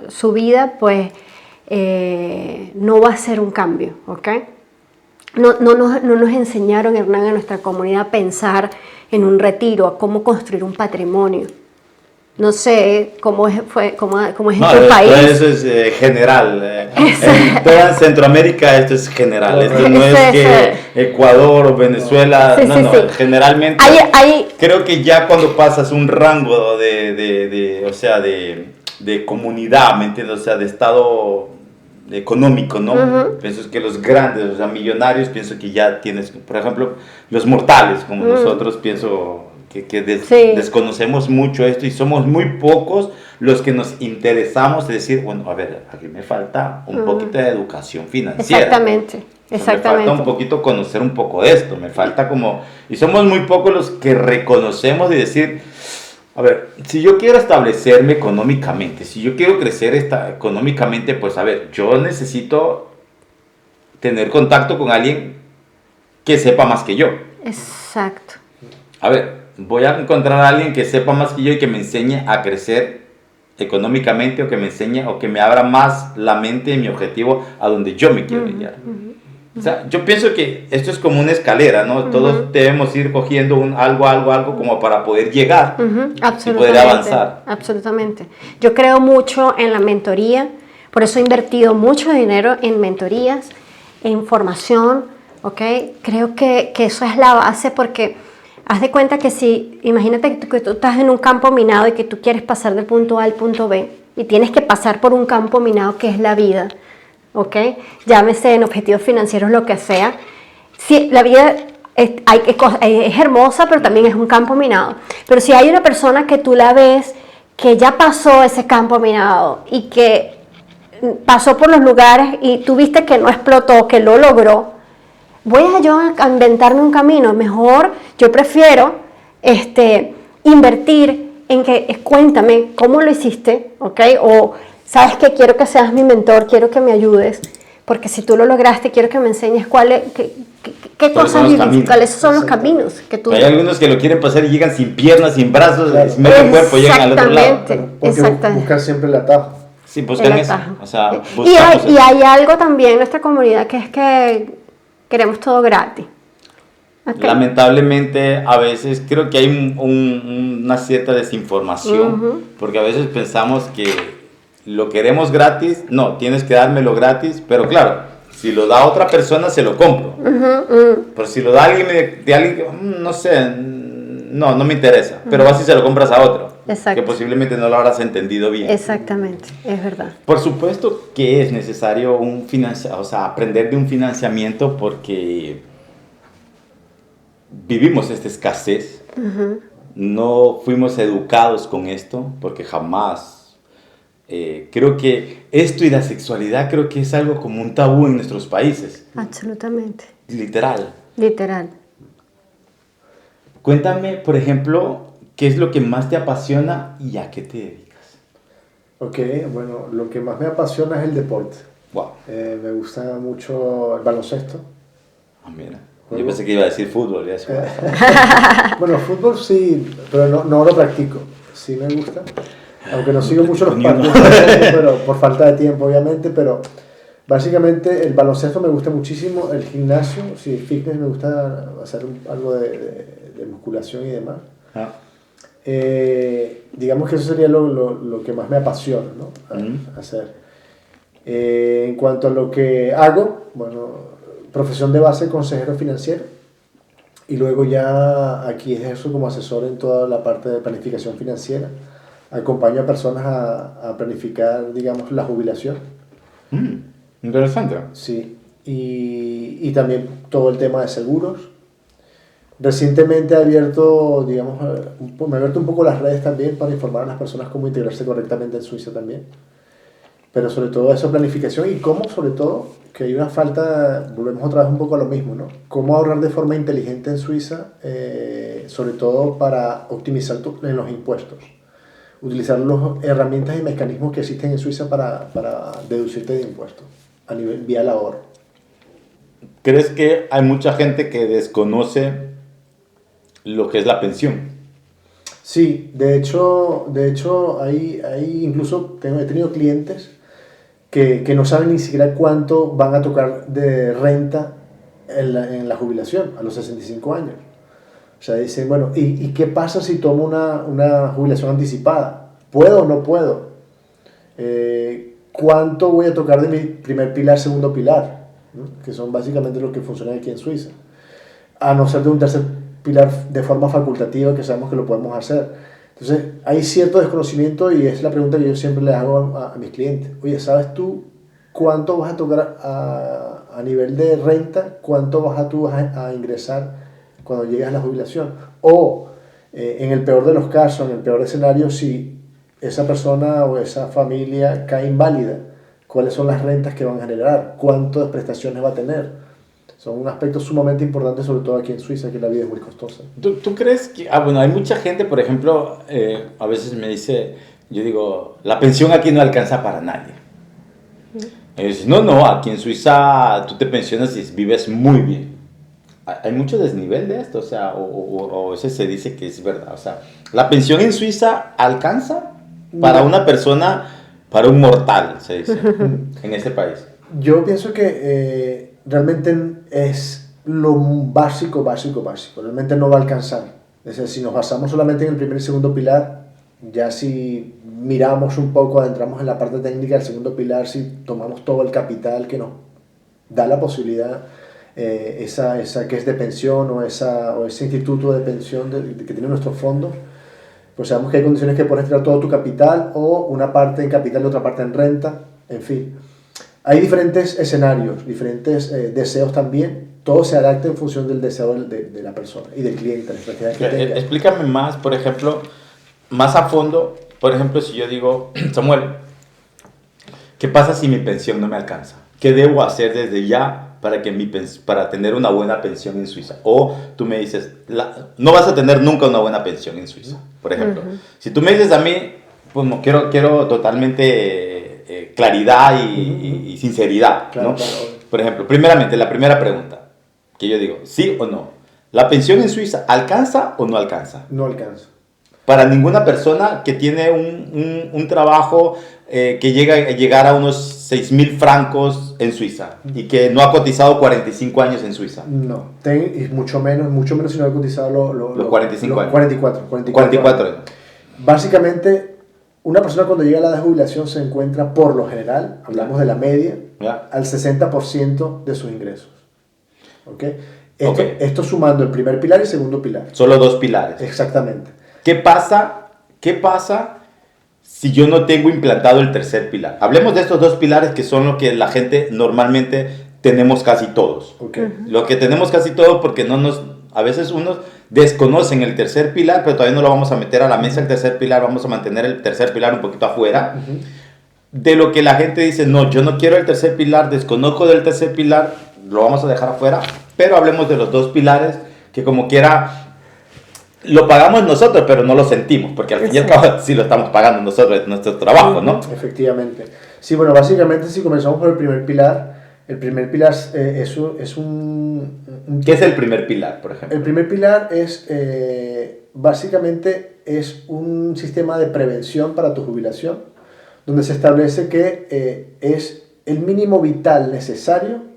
su vida, pues no va a ser un cambio, ¿ok? No nos enseñaron, Hernán, en nuestra comunidad a pensar en un retiro, a cómo construir un patrimonio. No sé cómo es en tu país. Eso es general. En toda Centroamérica esto es general. Esto no es que Ecuador o Venezuela. Sí, no, sí, no. sí. Generalmente Hay creo que ya cuando pasas un rango o sea, de comunidad, ¿me entiendes? O sea, de estado económico, ¿no? Pienso que los grandes, o sea, millonarios, pienso que ya tienes, por ejemplo, los mortales, como nosotros, pienso que desconocemos mucho esto y somos muy pocos los que nos interesamos de decir, bueno, a ver, aquí me falta un poquito de educación financiera. Exactamente, O sea, me falta un poquito conocer un poco de esto, me falta como... Y somos muy pocos los que reconocemos y decir, a ver, si yo quiero establecerme económicamente, si yo quiero crecer económicamente, pues a ver, yo necesito tener contacto con alguien que sepa más que yo. Exacto. A ver, voy a encontrar a alguien que sepa más que yo y que me enseñe a crecer económicamente o que me enseñe o que me abra más la mente y mi objetivo a donde yo me quiero llegar. O sea, yo pienso que esto es como una escalera, ¿no? Todos debemos ir cogiendo algo como para poder llegar y poder avanzar. Absolutamente. Yo creo mucho en la mentoría, por eso he invertido mucho dinero en mentorías, en formación, ¿ok? Creo que eso es la base porque haz de cuenta que si, imagínate que tú estás en un campo minado y que tú quieres pasar del punto A al punto B y tienes que pasar por un campo minado que es la vida, ¿ok? Llámese en objetivos financieros, lo que sea. Sí, la vida es hermosa, pero también es un campo minado. Pero si hay una persona que tú la ves que ya pasó ese campo minado y que pasó por los lugares y tú viste que no explotó, que lo logró, voy yo a inventarme un camino. Mejor yo prefiero invertir en que cuéntame cómo lo hiciste, ¿ok? O sabes que quiero que seas mi mentor, quiero que me ayudes, porque si tú lo lograste, quiero que me enseñes qué cosas viviste, cuáles son los caminos que tú... Hay algunos que lo quieren pasar y llegan sin piernas, sin brazos, sin medio cuerpo, llegan al otro lado. Porque buscan siempre el atajo. Sí, buscan eso. O sea, y hay algo también en nuestra comunidad que es que queremos todo gratis. Okay. Lamentablemente, a veces creo que hay una cierta desinformación, porque a veces pensamos que lo queremos gratis. No, tienes que dármelo gratis, pero claro, si lo da otra persona, se lo compro. Pero si lo da alguien de alguien que, no sé, no me interesa, pero vas y se lo compras a otro. Exacto. Que posiblemente no lo habrás entendido bien. Exactamente, es verdad. Por supuesto que es necesario aprender de un financiamiento porque vivimos esta escasez, no fuimos educados con esto, porque jamás, creo que esto y la sexualidad creo que es algo como un tabú en nuestros países. Absolutamente. Literal. Cuéntame, por ejemplo, ¿qué es lo que más te apasiona y a qué te dedicas? Ok, bueno, lo que más me apasiona es el deporte. Wow. Me gusta mucho el baloncesto. Ah, mira. Yo pensé que iba a decir fútbol. Bueno, fútbol sí, pero no lo practico. Sí me gusta. Aunque no sigo mucho los partidos, pero por falta de tiempo, obviamente. Pero básicamente el baloncesto me gusta muchísimo. El gimnasio, sí, fitness, me gusta hacer algo de musculación y demás. Digamos que eso sería lo que más me apasiona, ¿no? Hacer. En cuanto a lo que hago, bueno, profesión de base, consejero financiero, y luego ya aquí ejerzo como asesor en toda la parte de planificación financiera. Acompaño a personas a planificar, digamos, la jubilación. Interesante. Sí. y también todo el tema de seguros. Recientemente he abierto, digamos, me he abierto un poco las redes también para informar a las personas cómo integrarse correctamente en Suiza también. Pero sobre todo eso, planificación y cómo, sobre todo, que hay una falta, volvemos otra vez un poco a lo mismo, ¿no? Cómo ahorrar de forma inteligente en Suiza, sobre todo para optimizar en los impuestos. Utilizar las herramientas y mecanismos que existen en Suiza para deducirte de impuestos, a nivel vía el ahorro. ¿Crees que hay mucha gente que desconoce lo que es la pensión? Sí, de hecho hay incluso he tenido clientes que no saben ni siquiera cuánto van a tocar de renta en la jubilación a los 65 años. O sea, dicen, bueno, ¿y qué pasa si tomo una jubilación anticipada? ¿Puedo o no puedo? ¿Cuánto voy a tocar de mi primer pilar, segundo pilar? ¿No? Que son básicamente los que funcionan aquí en Suiza. A no ser de un tercer pilar de forma facultativa, que sabemos que lo podemos hacer. Entonces, hay cierto desconocimiento y es la pregunta que yo siempre le hago a mis clientes. Oye, ¿sabes tú cuánto vas a tocar a nivel de renta? ¿Cuánto vas a ingresar cuando llegas a la jubilación? O, en el peor de los casos, en el peor escenario, si esa persona o esa familia cae inválida, ¿cuáles son las rentas que van a generar? ¿Cuántas prestaciones va a tener? Son un aspecto sumamente importante, sobre todo aquí en Suiza, que la vida es muy costosa. ¿Tú crees que, bueno, hay mucha gente, por ejemplo, a veces me dice, yo digo, la pensión aquí no alcanza para nadie. Y dice, no, aquí en Suiza tú te pensionas y vives muy bien. Hay mucho desnivel de esto, o sea, o ese se dice que es verdad, o sea, la pensión en Suiza alcanza para una persona, para un mortal, se dice, en este país. Yo pienso que realmente es lo básico. Realmente no va a alcanzar. Es decir, si nos basamos solamente en el primer y segundo pilar, ya si miramos un poco, adentramos en la parte técnica del segundo pilar, si tomamos todo el capital que nos da la posibilidad, esa que es de pensión o ese instituto de pensión que tiene nuestros fondos, pues sabemos que hay condiciones que puedes tirar todo tu capital o una parte en capital y otra parte en renta, en fin. Hay diferentes escenarios, diferentes deseos también. Todo se adapta en función del deseo de la persona y del cliente, la estrategia que tenga. Explícame más, por ejemplo, más a fondo. Por ejemplo, si yo digo, Samuel, ¿qué pasa si mi pensión no me alcanza? ¿Qué debo hacer desde ya para tener una buena pensión en Suiza? O tú me dices, no vas a tener nunca una buena pensión en Suiza, por ejemplo. Si tú me dices a mí, pues no, quiero totalmente claridad y sinceridad, claro, ¿no? Claro. Por ejemplo, primeramente, la primera pregunta que yo digo, ¿sí o no? ¿La pensión en Suiza alcanza o no alcanza? No alcanza. Para ninguna persona que tiene un trabajo que llegar a unos 6.000 francos en Suiza y que no ha cotizado 45 años en Suiza. No, y mucho menos si no ha cotizado los 45 años. 44 años. Básicamente, una persona cuando llega a la edad de jubilación se encuentra, por lo general, hablamos de la media, al 60% de sus ingresos. ¿Okay? Esto sumando el primer pilar y el segundo pilar. Solo dos pilares. Exactamente. ¿Qué pasa si yo no tengo implantado el tercer pilar? Hablemos de estos dos pilares que son lo que la gente normalmente tenemos casi todos. Okay. Lo que tenemos casi todos porque a veces unos desconocen el tercer pilar, pero todavía no lo vamos a meter a la mesa el tercer pilar, vamos a mantener el tercer pilar un poquito afuera. De lo que la gente dice, no, yo no quiero el tercer pilar, desconozco del tercer pilar, lo vamos a dejar afuera, pero hablemos de los dos pilares que como quiera lo pagamos nosotros, pero no lo sentimos, porque al fin y al cabo sí lo estamos pagando nosotros, es nuestro trabajo, ¿no? Efectivamente. Sí, bueno, básicamente si comenzamos por el primer pilar es un... ¿Qué es el primer pilar, por ejemplo? El primer pilar es, básicamente, es un sistema de prevención para tu jubilación, donde se establece que es el mínimo vital necesario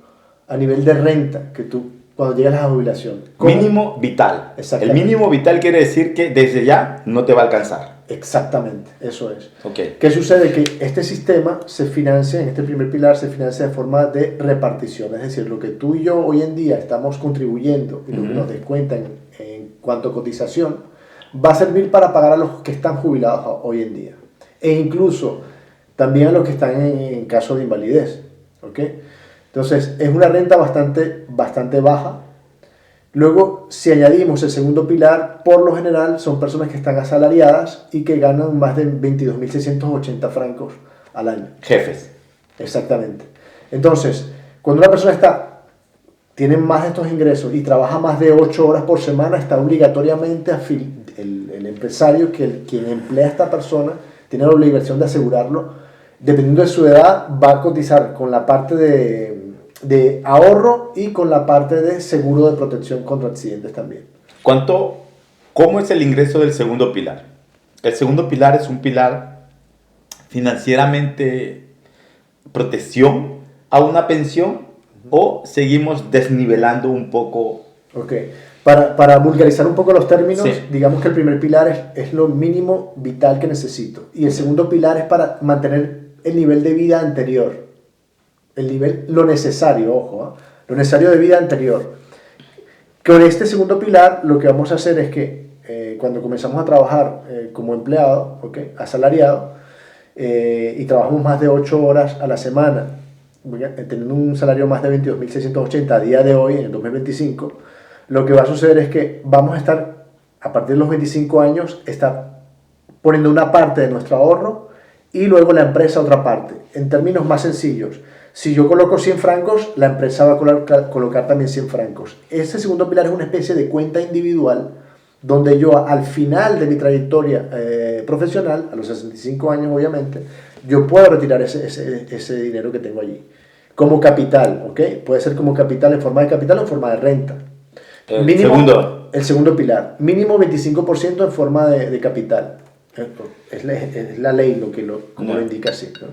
a nivel de renta que tú cuando llegas a la jubilación. Mínimo vital. El mínimo vital quiere decir que desde ya no te va a alcanzar. Exactamente, eso es. Okay. ¿Qué sucede? Que este sistema se financia, en este primer pilar se financia de forma de repartición, es decir, lo que tú y yo hoy en día estamos contribuyendo y lo que nos descuentan en cuanto a cotización va a servir para pagar a los que están jubilados hoy en día e incluso también a los que están en caso de invalidez. ¿Okay? Entonces, es una renta bastante baja. Luego, si añadimos el segundo pilar, por lo general son personas que están asalariadas y que ganan más de 22.680 francos al año. Jefes. Exactamente. Entonces, cuando una persona tiene más de estos ingresos y trabaja más de 8 horas por semana, está obligatoriamente el empresario, quien emplea a esta persona, tiene la obligación de asegurarlo. Dependiendo de su edad, va a cotizar con la parte de ahorro y con la parte de seguro de protección contra accidentes también. ¿Cómo es el ingreso del segundo pilar? El segundo pilar es un pilar financieramente protección a una pensión, o seguimos desnivelando un poco. Ok, para vulgarizar un poco los términos, sí, digamos que el primer pilar es lo mínimo vital que necesito, y el segundo pilar es para mantener el nivel de vida anterior, lo necesario, ojo, lo necesario de vida anterior. Con este segundo pilar lo que vamos a hacer es que cuando comenzamos a trabajar como empleado, okay, asalariado, y trabajamos más de 8 horas a la semana, teniendo un salario más de 22.680 a día de hoy, en el 2025, lo que va a suceder es que vamos a estar, a partir de los 25 años, estar poniendo una parte de nuestro ahorro y luego la empresa otra parte. En términos más sencillos, si yo coloco 100 francos, la empresa va a colocar también 100 francos. Este segundo pilar es una especie de cuenta individual donde yo al final de mi trayectoria profesional, a los 65 años obviamente, yo puedo retirar ese dinero que tengo allí. Como capital, ¿ok? Puede ser como capital en forma de capital o en forma de renta. El segundo pilar. Mínimo 25% en forma de capital. Es la ley como lo indica así, ¿no?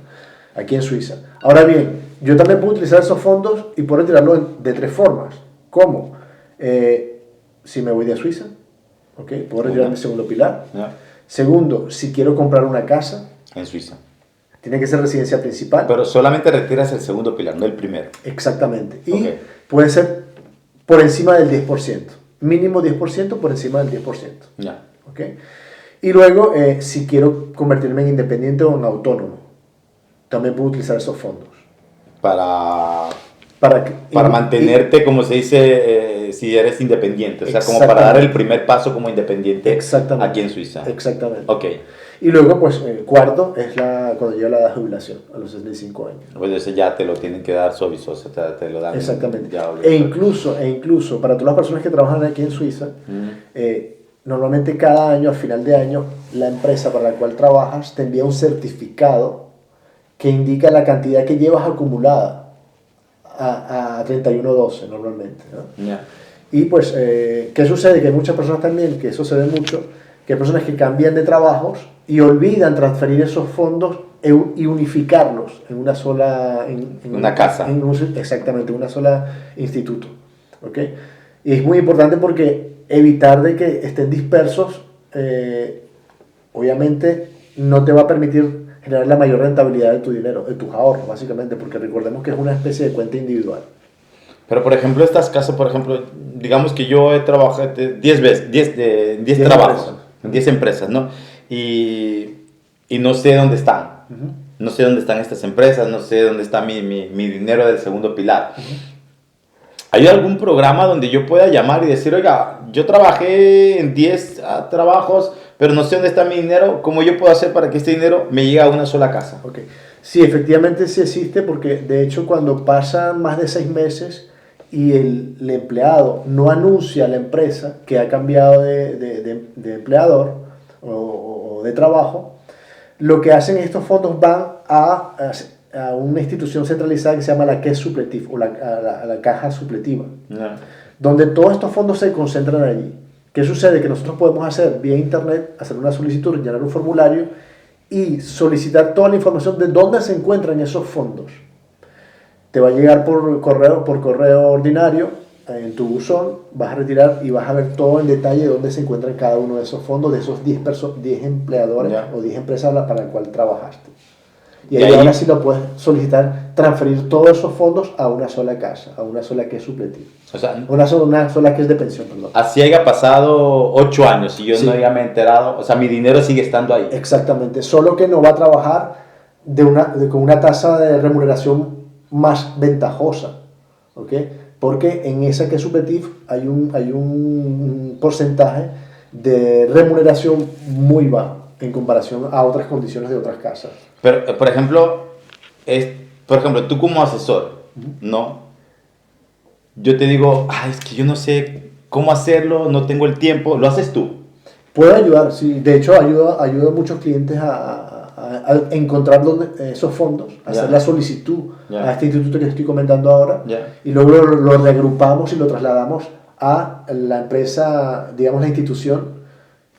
Aquí en Suiza. Ahora bien, yo también puedo utilizar esos fondos y puedo retirarlos de 3 formas. ¿Cómo? Si me voy de Suiza, ¿okay? Puedo retirar mi segundo pilar. Segundo, si quiero comprar una casa en Suiza, tiene que ser residencia principal. Pero solamente retiras el segundo pilar, no el primero. Exactamente. Y puede ser por encima del 10%. Mínimo 10% por encima del 10%. Ya. ¿Okay? Y luego, si quiero convertirme en independiente o en autónomo, también puedo utilizar esos fondos. Para mantenerte, como se dice, si eres independiente. O sea, como para dar el primer paso como independiente aquí en Suiza. Exactamente. Ok. Y luego, pues, cuarto es cuando llega la edad de jubilación, a los 65 años. Pues ese ya te lo tienen que dar suavizo, o sea, te lo dan. Exactamente. E incluso, para todas las personas que trabajan aquí en Suiza, normalmente cada año, al final de año, la empresa para la cual trabajas te envía un certificado que indica la cantidad que llevas acumulada a 31/12 normalmente, ¿no? Yeah. Y pues, ¿qué sucede? Que hay muchas personas también, que eso se ve mucho, que hay personas que cambian de trabajos y olvidan transferir esos fondos y unificarlos en una sola... En una casa. Exactamente, en una sola instituto. ¿Okay? Y es muy importante porque evitar de que estén dispersos, obviamente no te va a permitir generar la mayor rentabilidad de tu dinero, de tus ahorros, básicamente, porque recordemos que es una especie de cuenta individual. Pero, por ejemplo, estas casas, por ejemplo, digamos que yo he trabajado 10 trabajos, en 10 empresas, ¿no? Y no sé dónde están. No sé dónde están estas empresas, no sé dónde está mi dinero del segundo pilar. ¿Hay algún programa donde yo pueda llamar y decir, oiga, yo trabajé en 10 trabajos, pero no sé dónde está mi dinero? ¿Cómo yo puedo hacer para que este dinero me llegue a una sola casa? Okay. Sí, efectivamente sí existe, porque de hecho cuando pasan más de 6 meses y el empleado no anuncia a la empresa que ha cambiado de empleador o de trabajo, lo que hacen estos fondos van a una institución centralizada que se llama la Caisse Supplétive o la caja supletiva, donde todos estos fondos se concentran allí. ¿Qué sucede? Que nosotros podemos hacer vía internet, hacer una solicitud, llenar un formulario y solicitar toda la información de dónde se encuentran esos fondos. Te va a llegar por correo ordinario en tu buzón, vas a retirar y vas a ver todo en detalle dónde se encuentran cada uno de esos fondos, de esos 10 empleadores o 10 empresas para las cuales trabajaste. Y ahí ahora sí lo puedes solicitar, transferir todos esos fondos a una sola casa, a una sola que es supletiva. O sea, una sola que es de pensión, perdón. Así haya pasado 8 años y yo no haya me enterado, o sea, mi dinero sigue estando ahí. Exactamente, solo que no va a trabajar con una tasa de remuneración más ventajosa, ¿ok? Porque en esa que es subjetiva hay un porcentaje de remuneración muy bajo en comparación a otras condiciones de otras casas. Pero, por ejemplo, tú como asesor, ¿no? Yo te digo, es que yo no sé cómo hacerlo, no tengo el tiempo, ¿lo haces tú? Puede ayudar, sí. De hecho, ayuda a muchos clientes a encontrar esos fondos, a hacer la solicitud a este instituto que estoy comentando ahora, y luego lo reagrupamos y lo trasladamos a la empresa, digamos la institución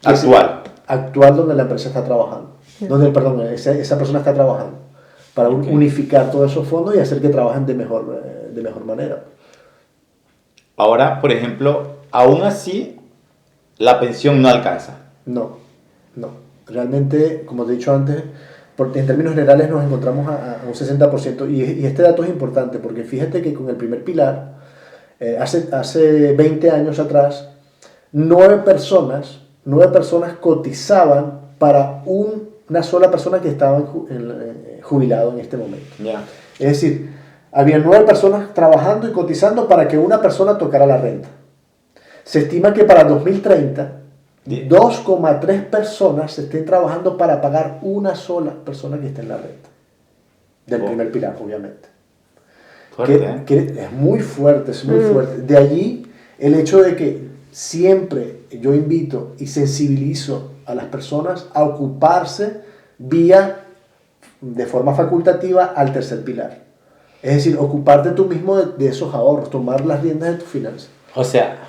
actual donde la empresa está trabajando, donde esa persona está trabajando, para unificar todos esos fondos y hacer que trabajen de mejor manera. Ahora, por ejemplo, aún así, la pensión no alcanza. No. Realmente, como te he dicho antes, en términos generales nos encontramos a un 60%. Y este dato es importante porque fíjate que con el primer pilar, hace 20 años atrás, 9 personas cotizaban para una sola persona que estaba jubilado en este momento. Es decir, había 9 personas trabajando y cotizando para que una persona tocara la renta. Se estima que para 2030, 2,3 personas estén trabajando para pagar una sola persona que esté en la renta. Del primer pilar, obviamente. Fuerte, Es muy fuerte, es muy fuerte. De allí el hecho de que siempre yo invito y sensibilizo a las personas a ocuparse de forma facultativa al tercer pilar. Es decir, ocuparte tú mismo de esos ahorros, tomar las riendas de tus finanzas. O sea,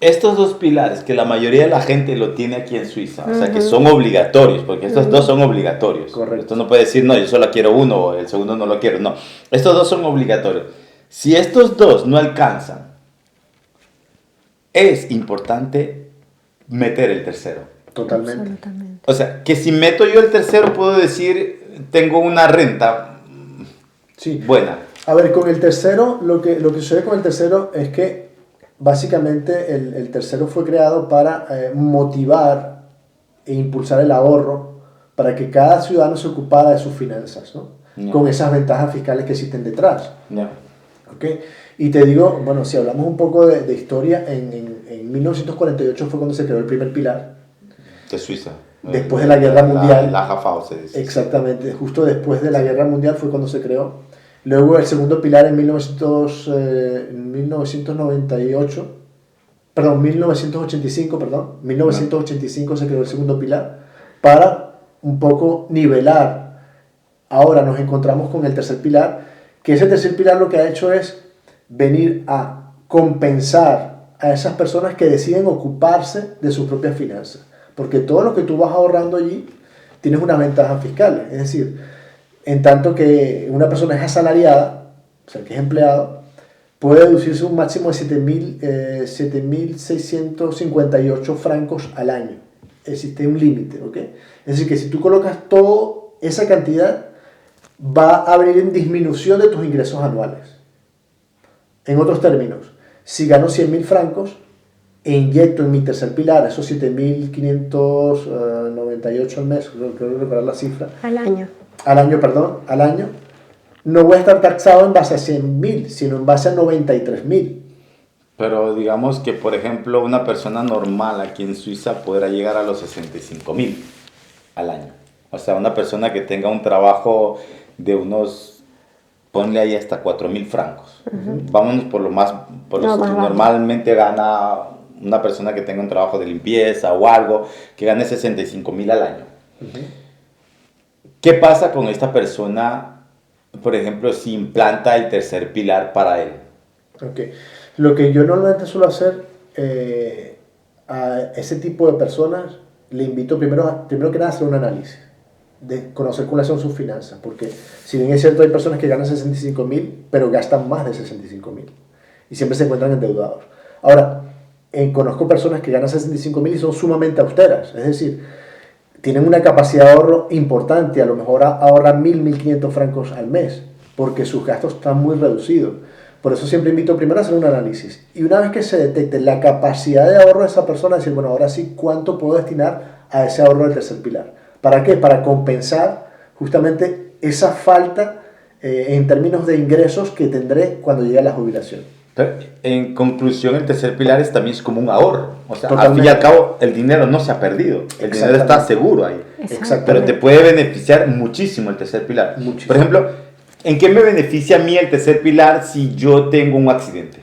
estos dos pilares que la mayoría de la gente lo tiene aquí en Suiza, o sea, que son obligatorios, porque estos dos son obligatorios. Correcto. Esto no puede decir, no, yo solo quiero uno, o el segundo no lo quiero, no. Estos dos son obligatorios. Si estos dos no alcanzan, es importante meter el tercero. Totalmente. O sea, que si meto yo el tercero, puedo decir, tengo una renta buena. A ver, con el tercero, lo que sucede con el tercero es que básicamente el tercero fue creado para motivar e impulsar el ahorro para que cada ciudadano se ocupara de sus finanzas, ¿no? Con esas ventajas fiscales que existen detrás. ¿Okay? Y te digo, bueno, si hablamos un poco de historia, en 1948 fue cuando se creó el primer pilar. De Suiza. Después de la Guerra Mundial. La JAFAO se dice. Exactamente, justo después de la Guerra Mundial fue cuando se creó. Luego el segundo pilar en 1985 se creó el segundo pilar para un poco nivelar. Ahora nos encontramos con el tercer pilar, que ese tercer pilar lo que ha hecho es venir a compensar a esas personas que deciden ocuparse de sus propias finanzas. Porque todo lo que tú vas ahorrando allí tienes unas ventajas fiscales. Es decir, en tanto que una persona es asalariada, o sea, que es empleado, puede deducirse un máximo de 7.658 francos al año. Existe un límite, ¿ok? Es decir, que si tú colocas toda esa cantidad, va a venir en disminución de tus ingresos anuales. En otros términos, si gano 100.000 francos e inyecto en mi tercer pilar esos 7.598 al mes, creo recordar la cifra. Al año, no voy a estar taxado en base a 100.000, sino en base a 93.000. Pero digamos que, por ejemplo, una persona normal aquí en Suiza podrá llegar a los 65.000 al año. O sea, una persona que tenga un trabajo de unos, ponle ahí hasta 4.000 francos. Vámonos por lo que normalmente gana una persona que tenga un trabajo de limpieza o algo, que gane 65.000 al año. ¿Qué pasa con esta persona, por ejemplo, si implanta el tercer pilar para él? Okay. Lo que yo normalmente suelo hacer a ese tipo de personas, le invito primero que nada a hacer un análisis, de conocer cuáles son sus finanzas, porque si bien es cierto hay personas que ganan 65.000, pero gastan más de 65.000 y siempre se encuentran endeudados. Ahora, conozco personas que ganan 65.000 y son sumamente austeras, es decir, tienen una capacidad de ahorro importante, a lo mejor ahorran 1.500 francos al mes, porque sus gastos están muy reducidos. Por eso siempre invito primero a hacer un análisis. Y una vez que se detecte la capacidad de ahorro de esa persona, decir, bueno, ahora sí, ¿cuánto puedo destinar a ese ahorro del tercer pilar? ¿Para qué? Para compensar justamente esa falta en términos de ingresos que tendré cuando llegue a la jubilación. Pero, en conclusión, el tercer pilar también es como un ahorro. O sea, Totalmente. al fin y al cabo, el dinero no se ha perdido. El dinero está seguro ahí. Exactamente. Pero te puede beneficiar muchísimo el tercer pilar. Muchísimo. Por ejemplo, ¿en qué me beneficia a mí el tercer pilar si yo tengo un accidente?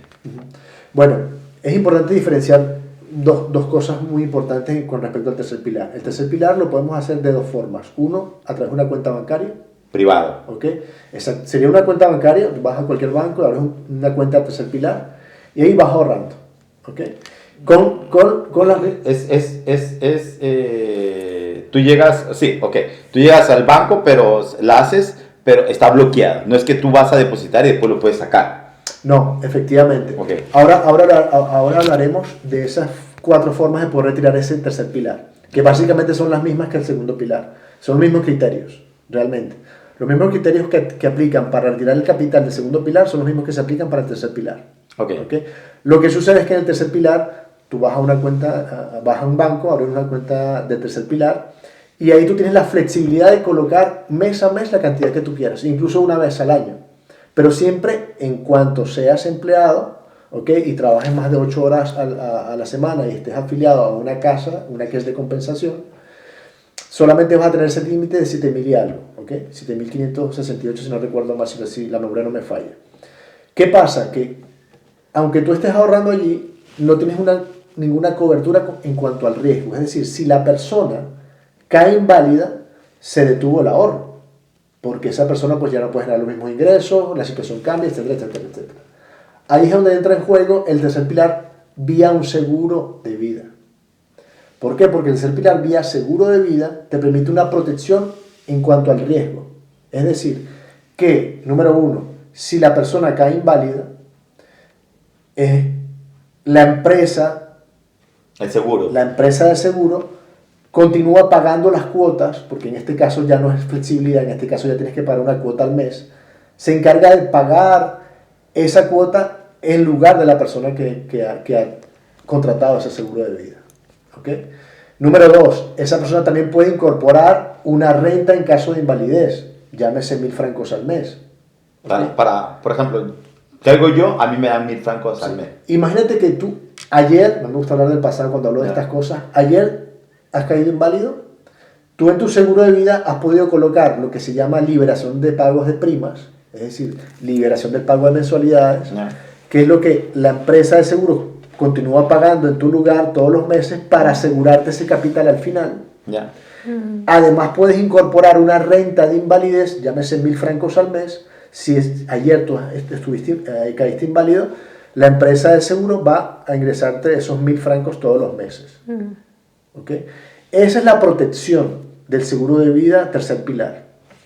Bueno, es importante diferenciar dos cosas muy importantes con respecto al tercer pilar. El tercer pilar lo podemos hacer de dos formas. Uno, a través de una cuenta bancaria. Privado. ¿Ok? Sería una cuenta bancaria, vas a cualquier banco, abres una cuenta de tercer pilar y ahí vas ahorrando. ¿Ok? Con la... Tú llegas, sí, ok. Tú llegas al banco, pero la haces, pero está bloqueado. No es que tú vas a depositar y después lo puedes sacar. No, efectivamente. Ok. Ahora hablaremos de esas 4 formas de poder retirar ese tercer pilar, que básicamente son las mismas que el segundo pilar. Son los mismos criterios, realmente. Los mismos criterios que aplican para retirar el capital del segundo pilar son los mismos que se aplican para el tercer pilar. Ok. ¿Okay? Lo que sucede es que en el tercer pilar, tú vas a una cuenta, vas a un banco, abres una cuenta de tercer pilar, y ahí tú tienes la flexibilidad de colocar mes a mes la cantidad que tú quieras, incluso una vez al año. Pero siempre en cuanto seas empleado, ¿okay? Y trabajes más de 8 horas a la semana y estés afiliado a una casa, una que es de compensación, solamente vas a tener ese límite de 7.000 y algo, ¿ok? 7.568 si no recuerdo mal, si la memoria no me falla. ¿Qué pasa? Que aunque tú estés ahorrando allí, no tienes ninguna cobertura en cuanto al riesgo. Es decir, si la persona cae inválida, se detuvo el ahorro, porque esa persona pues ya no puede generar los mismos ingresos, la situación cambia, etcétera, etcétera, etcétera. Ahí es donde entra en juego el tercer pilar vía un seguro de vida. ¿Por qué? Porque el tercer pilar vía seguro de vida te permite una protección en cuanto al riesgo. Es decir, que, número 1, si la persona cae inválida, la empresa de seguro continúa pagando las cuotas, porque en este caso ya no es flexibilidad, en este caso ya tienes que pagar una cuota al mes, se encarga de pagar esa cuota en lugar de la persona que ha contratado ese seguro de vida. ¿Okay? Número 2, esa persona también puede incorporar una renta en caso de invalidez, llámese 1.000 francos al mes. ¿Okay? Por ejemplo, ¿qué hago yo? A mí me dan 1.000 francos al mes. Imagínate que tú, ayer, no me gusta hablar del pasado cuando hablo de estas cosas, ayer has caído inválido, tú en tu seguro de vida has podido colocar lo que se llama liberación de pagos de primas, es decir, liberación del pago de mensualidades, que es lo que la empresa de seguro continúa pagando en tu lugar todos los meses para asegurarte ese capital al final. Además puedes incorporar una renta de invalidez, llámese 1.000 francos al mes. Si ayer tú caíste inválido, la empresa de seguro va a ingresarte esos 1.000 francos todos los meses. ¿Okay? Esa es la protección del seguro de vida tercer pilar.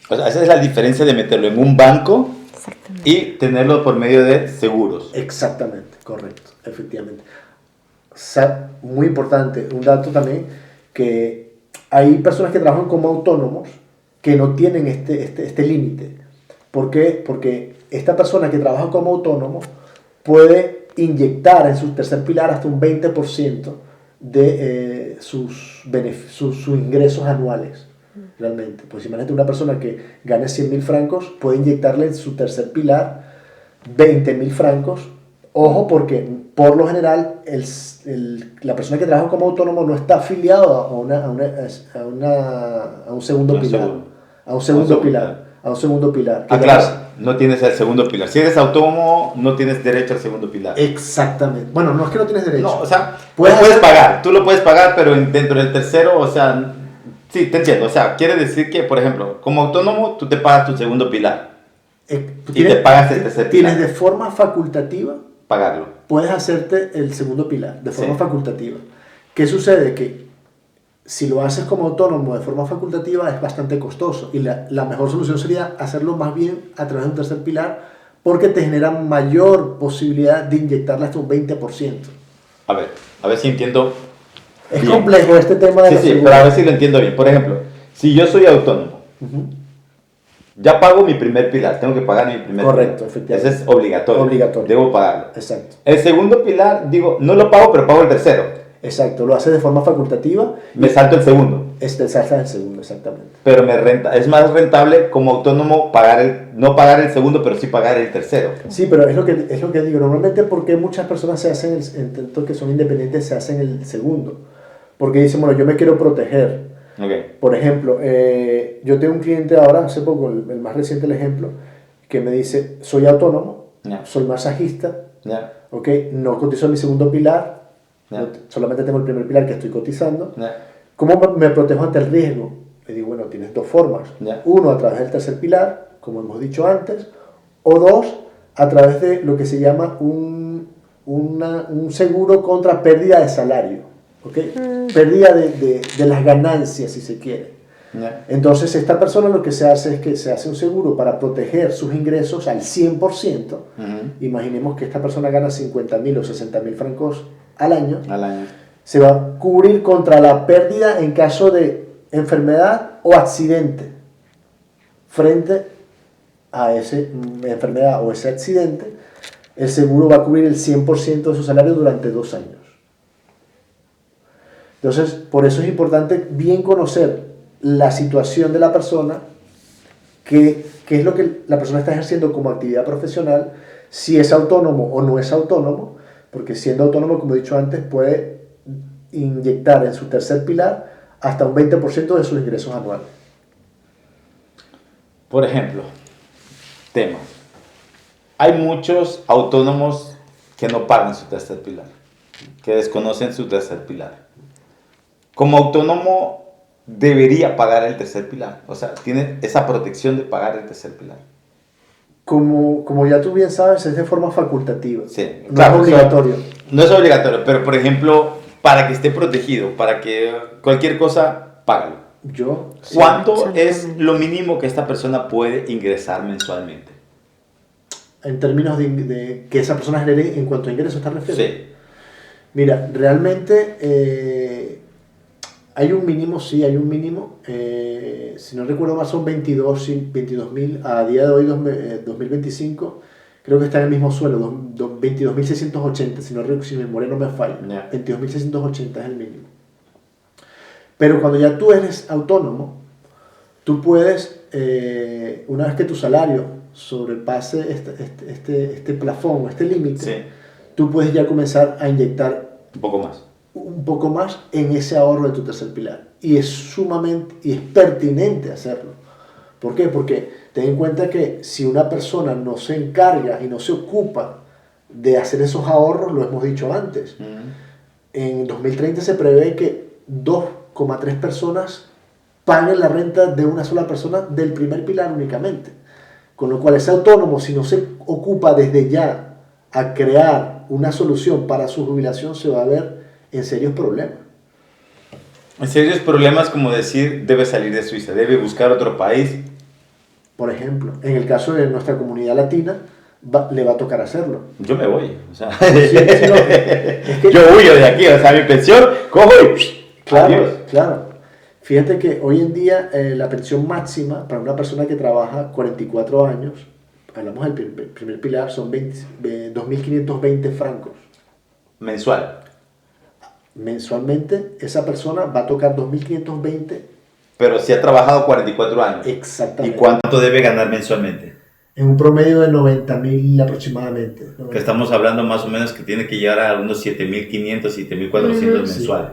O sea, esa es la diferencia de meterlo en un banco y tenerlo por medio de seguros. Exactamente, correcto, efectivamente. Muy importante, un dato también, que hay personas que trabajan como autónomos que no tienen este límite. ¿Por qué? Porque esta persona que trabaja como autónomo puede inyectar en su tercer pilar hasta un 20% de sus ingresos anuales. Realmente, pues imagínate una persona que gane 100.000 francos, puede inyectarle en su tercer pilar 20.000 francos. Ojo, porque por lo general la persona que trabaja como autónomo no está afiliado a un segundo pilar. A un segundo pilar. Claro, no tienes el segundo pilar. Si eres autónomo, no tienes derecho al segundo pilar. Exactamente. Bueno, no es que no tienes derecho. No, o sea, puedes pagar. Tú lo puedes pagar, pero dentro del tercero, o sea, sí, te entiendo. O sea, quiere decir que, por ejemplo, como autónomo, tú te pagas tu segundo pilar. Y te pagas el tercer pilar. Tienes de forma facultativa pagarlo. Puedes hacerte el segundo pilar de forma facultativa. ¿Qué sucede? Que si lo haces como autónomo de forma facultativa es bastante costoso y la mejor solución sería hacerlo más bien a través de un tercer pilar porque te genera mayor posibilidad de inyectarle hasta un 20%. A ver si entiendo. Es bien complejo este tema de Sí, pero a ver si lo entiendo bien. Por ejemplo, si yo soy autónomo, ya pago mi primer pilar, tengo que pagar mi primer Correcto, pilar. efectivamente. Ese es obligatorio. Obligatorio. Debo pagarlo. Exacto. El segundo pilar, digo, no lo pago, pero pago el tercero. Exacto, lo hace de forma facultativa. Me salto el segundo. Salta el segundo, exactamente. Pero es más rentable como autónomo no pagar el segundo, pero sí pagar el tercero. Sí, pero es lo que digo. Normalmente, porque muchas personas se hacen, tanto que son independientes, se hacen el segundo. Porque dicen, bueno, yo me quiero proteger. Okay. Por ejemplo, yo tengo un cliente ahora, hace poco, el más reciente el ejemplo, que me dice, soy autónomo, soy masajista, okay, no cotizo en mi segundo pilar, solamente tengo el primer pilar que estoy cotizando. ¿Cómo me protejo ante el riesgo? Le digo, bueno, tienes dos formas. Uno, a través del tercer pilar, como hemos dicho antes, o dos, a través de lo que se llama un seguro contra pérdida de salario. ¿Okay? Pérdida de las ganancias, si se quiere. Entonces, esta persona lo que se hace es que se hace un seguro para proteger sus ingresos al 100%. Imaginemos que esta persona gana 50.000 o 60.000 francos al año. Se va a cubrir contra la pérdida en caso de enfermedad o accidente. Frente a esa enfermedad o ese accidente, el seguro va a cubrir el 100% de su salario durante 2 años. Entonces, por eso es importante bien conocer la situación de la persona, qué es lo que la persona está ejerciendo como actividad profesional, si es autónomo o no es autónomo, porque siendo autónomo, como he dicho antes, puede inyectar en su tercer pilar hasta un 20% de sus ingresos anuales. Por ejemplo, tema. Hay muchos autónomos que no pagan su tercer pilar, que desconocen su tercer pilar. Como autónomo debería pagar el tercer pilar, o sea, tiene esa protección de pagar el tercer pilar. Como ya tú bien sabes, es de forma facultativa. Sí, no claro, es obligatorio. No es obligatorio, pero por ejemplo, para que esté protegido, para que cualquier cosa, págalo. ¿Cuánto es lo mínimo que esta persona puede ingresar mensualmente? En términos de que esa persona genere en cuanto a ingresos, ¿estás refiriendo? Sí. Mira, realmente hay un mínimo, sí, hay un mínimo. Si no recuerdo mal, son 22.000 a día de hoy, 2025. Creo que está en el mismo suelo, 22.680, si mi memoria no me falla. 22.680 es el mínimo. Pero cuando ya tú eres autónomo, tú puedes, una vez que tu salario sobrepase este plafón, este límite, tú puedes ya comenzar a inyectar un poco más en ese ahorro de tu tercer pilar. Y es pertinente hacerlo. ¿Por qué? Porque ten en cuenta que si una persona no se encarga y no se ocupa de hacer esos ahorros, lo hemos dicho antes, en 2030 se prevé que 2,3 personas paguen la renta de una sola persona del primer pilar únicamente. Con lo cual ese autónomo, si no se ocupa desde ya a crear una solución para su jubilación, se va a ver en serios problemas. En serios problemas, como decir, debe salir de Suiza, debe buscar otro país. Por ejemplo, en el caso de nuestra comunidad latina, le va a tocar hacerlo. Yo me voy, o sea, es que, yo huyo de aquí, o sea, mi pensión, cojo y Claro. Fíjate que hoy en día la pensión máxima para una persona que trabaja 44 años, hablamos del primer pilar, son 2.520 francos. Mensual. Mensualmente, esa persona va a tocar 2.520. Pero si ha trabajado 44 años. Exactamente. ¿Y cuánto debe ganar mensualmente? En un promedio de 90.000 aproximadamente. Que estamos hablando más o menos que tiene que llegar a unos 7.500, 7.400 mensuales.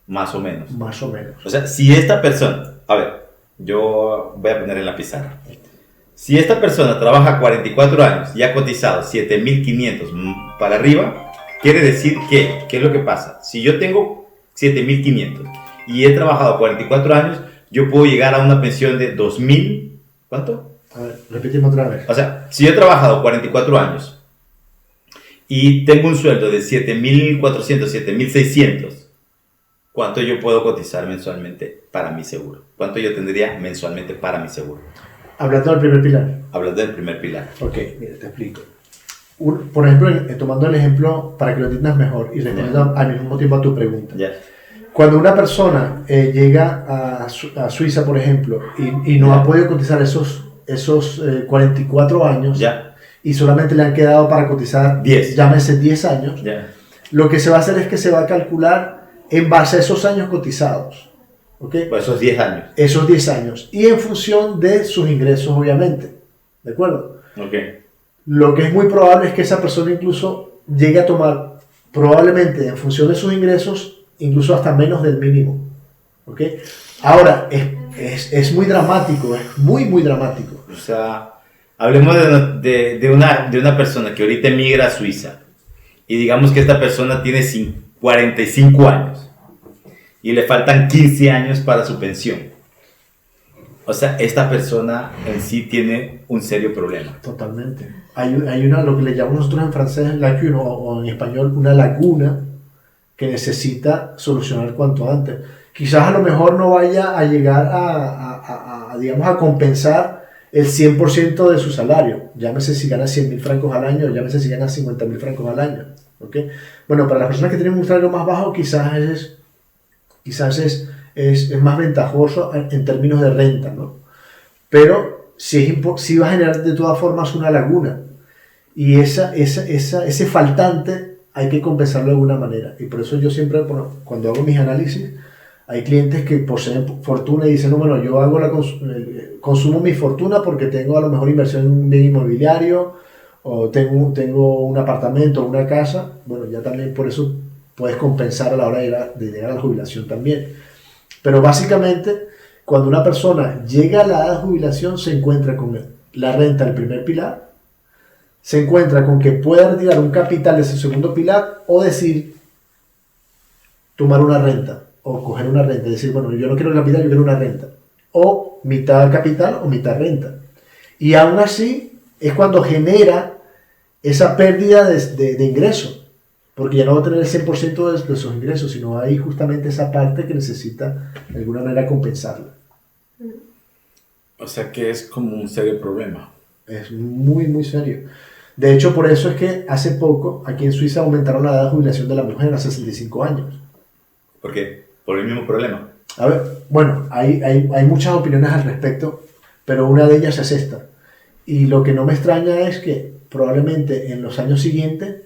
Más o menos. Más o menos. O sea, si esta persona, a ver, yo voy a poner en la pizarra. Si esta persona trabaja 44 años y ha cotizado 7.500 para arriba, quiere decir que, ¿qué es lo que pasa? Si yo tengo 7.500 y he trabajado 44 años, yo puedo llegar a una pensión de 2.000, ¿cuánto? A ver, repetimos otra vez. O sea, si yo he trabajado 44 años y tengo un sueldo de 7.400, 7.600, ¿cuánto yo puedo cotizar mensualmente para mi seguro? ¿Cuánto yo tendría mensualmente para mi seguro? Hablando del primer pilar. Hablando del primer pilar. Ok, mira, te explico. Por ejemplo, tomando el ejemplo para que lo entiendas mejor y respondiendo al mismo tiempo a tu pregunta. Cuando una persona llega a Suiza, por ejemplo, y no ha podido cotizar esos 44 años y solamente le han quedado para cotizar, 10. llámese 10 años, lo que se va a hacer es que se va a calcular en base a esos años cotizados. ¿Ok? Pues esos 10 años. Esos 10 años. Y en función de sus ingresos, obviamente. ¿De acuerdo? Ok. Lo que es muy probable es que esa persona incluso llegue a tomar, probablemente en función de sus ingresos, incluso hasta menos del mínimo. ¿Ok? Ahora, es muy dramático, es muy, muy dramático. O sea, hablemos de una persona que ahorita emigra a Suiza y digamos que esta persona tiene 45 años y le faltan 15 años para su pensión. O sea, esta persona en sí tiene un serio problema. Totalmente. Hay una, lo que le llamamos nosotros en francés, lacune, o en español, una laguna que necesita solucionar cuanto antes. Quizás a lo mejor no vaya a llegar digamos, a compensar el 100% de su salario. Llámese si gana 100.000 francos al año, llámese si gana 50.000 francos al año. ¿Okay? Bueno, para las personas que tienen un salario más bajo, quizás es más ventajoso en términos de renta, ¿no? Pero sí va a generar de todas formas una laguna. Y ese faltante hay que compensarlo de alguna manera. Y por eso yo siempre, bueno, cuando hago mis análisis, hay clientes que poseen fortuna y dicen, no, bueno, yo hago consumo mi fortuna porque tengo a lo mejor inversión en un bien inmobiliario o tengo un apartamento o una casa. Bueno, ya también por eso puedes compensar a la hora de llegar a la jubilación también. Pero básicamente, cuando una persona llega a la edad de jubilación, se encuentra con la renta del primer pilar, se encuentra con que puede retirar un capital de su segundo pilar o decir, tomar una renta o coger una renta, decir, bueno, yo no quiero capital, yo quiero una renta, o mitad capital o mitad renta. Y aún así es cuando genera esa pérdida de ingreso, porque ya no va a tener el 100% de sus ingresos, sino hay justamente esa parte que necesita de alguna manera compensarla. O sea que es como un serio problema. Es muy, muy serio. De hecho, por eso es que hace poco aquí en Suiza aumentaron la edad de jubilación de la mujer a 65 años. ¿Por qué? Por el mismo problema. A ver, bueno, hay muchas opiniones al respecto, pero una de ellas es esta. Y lo que no me extraña es que probablemente en los años siguientes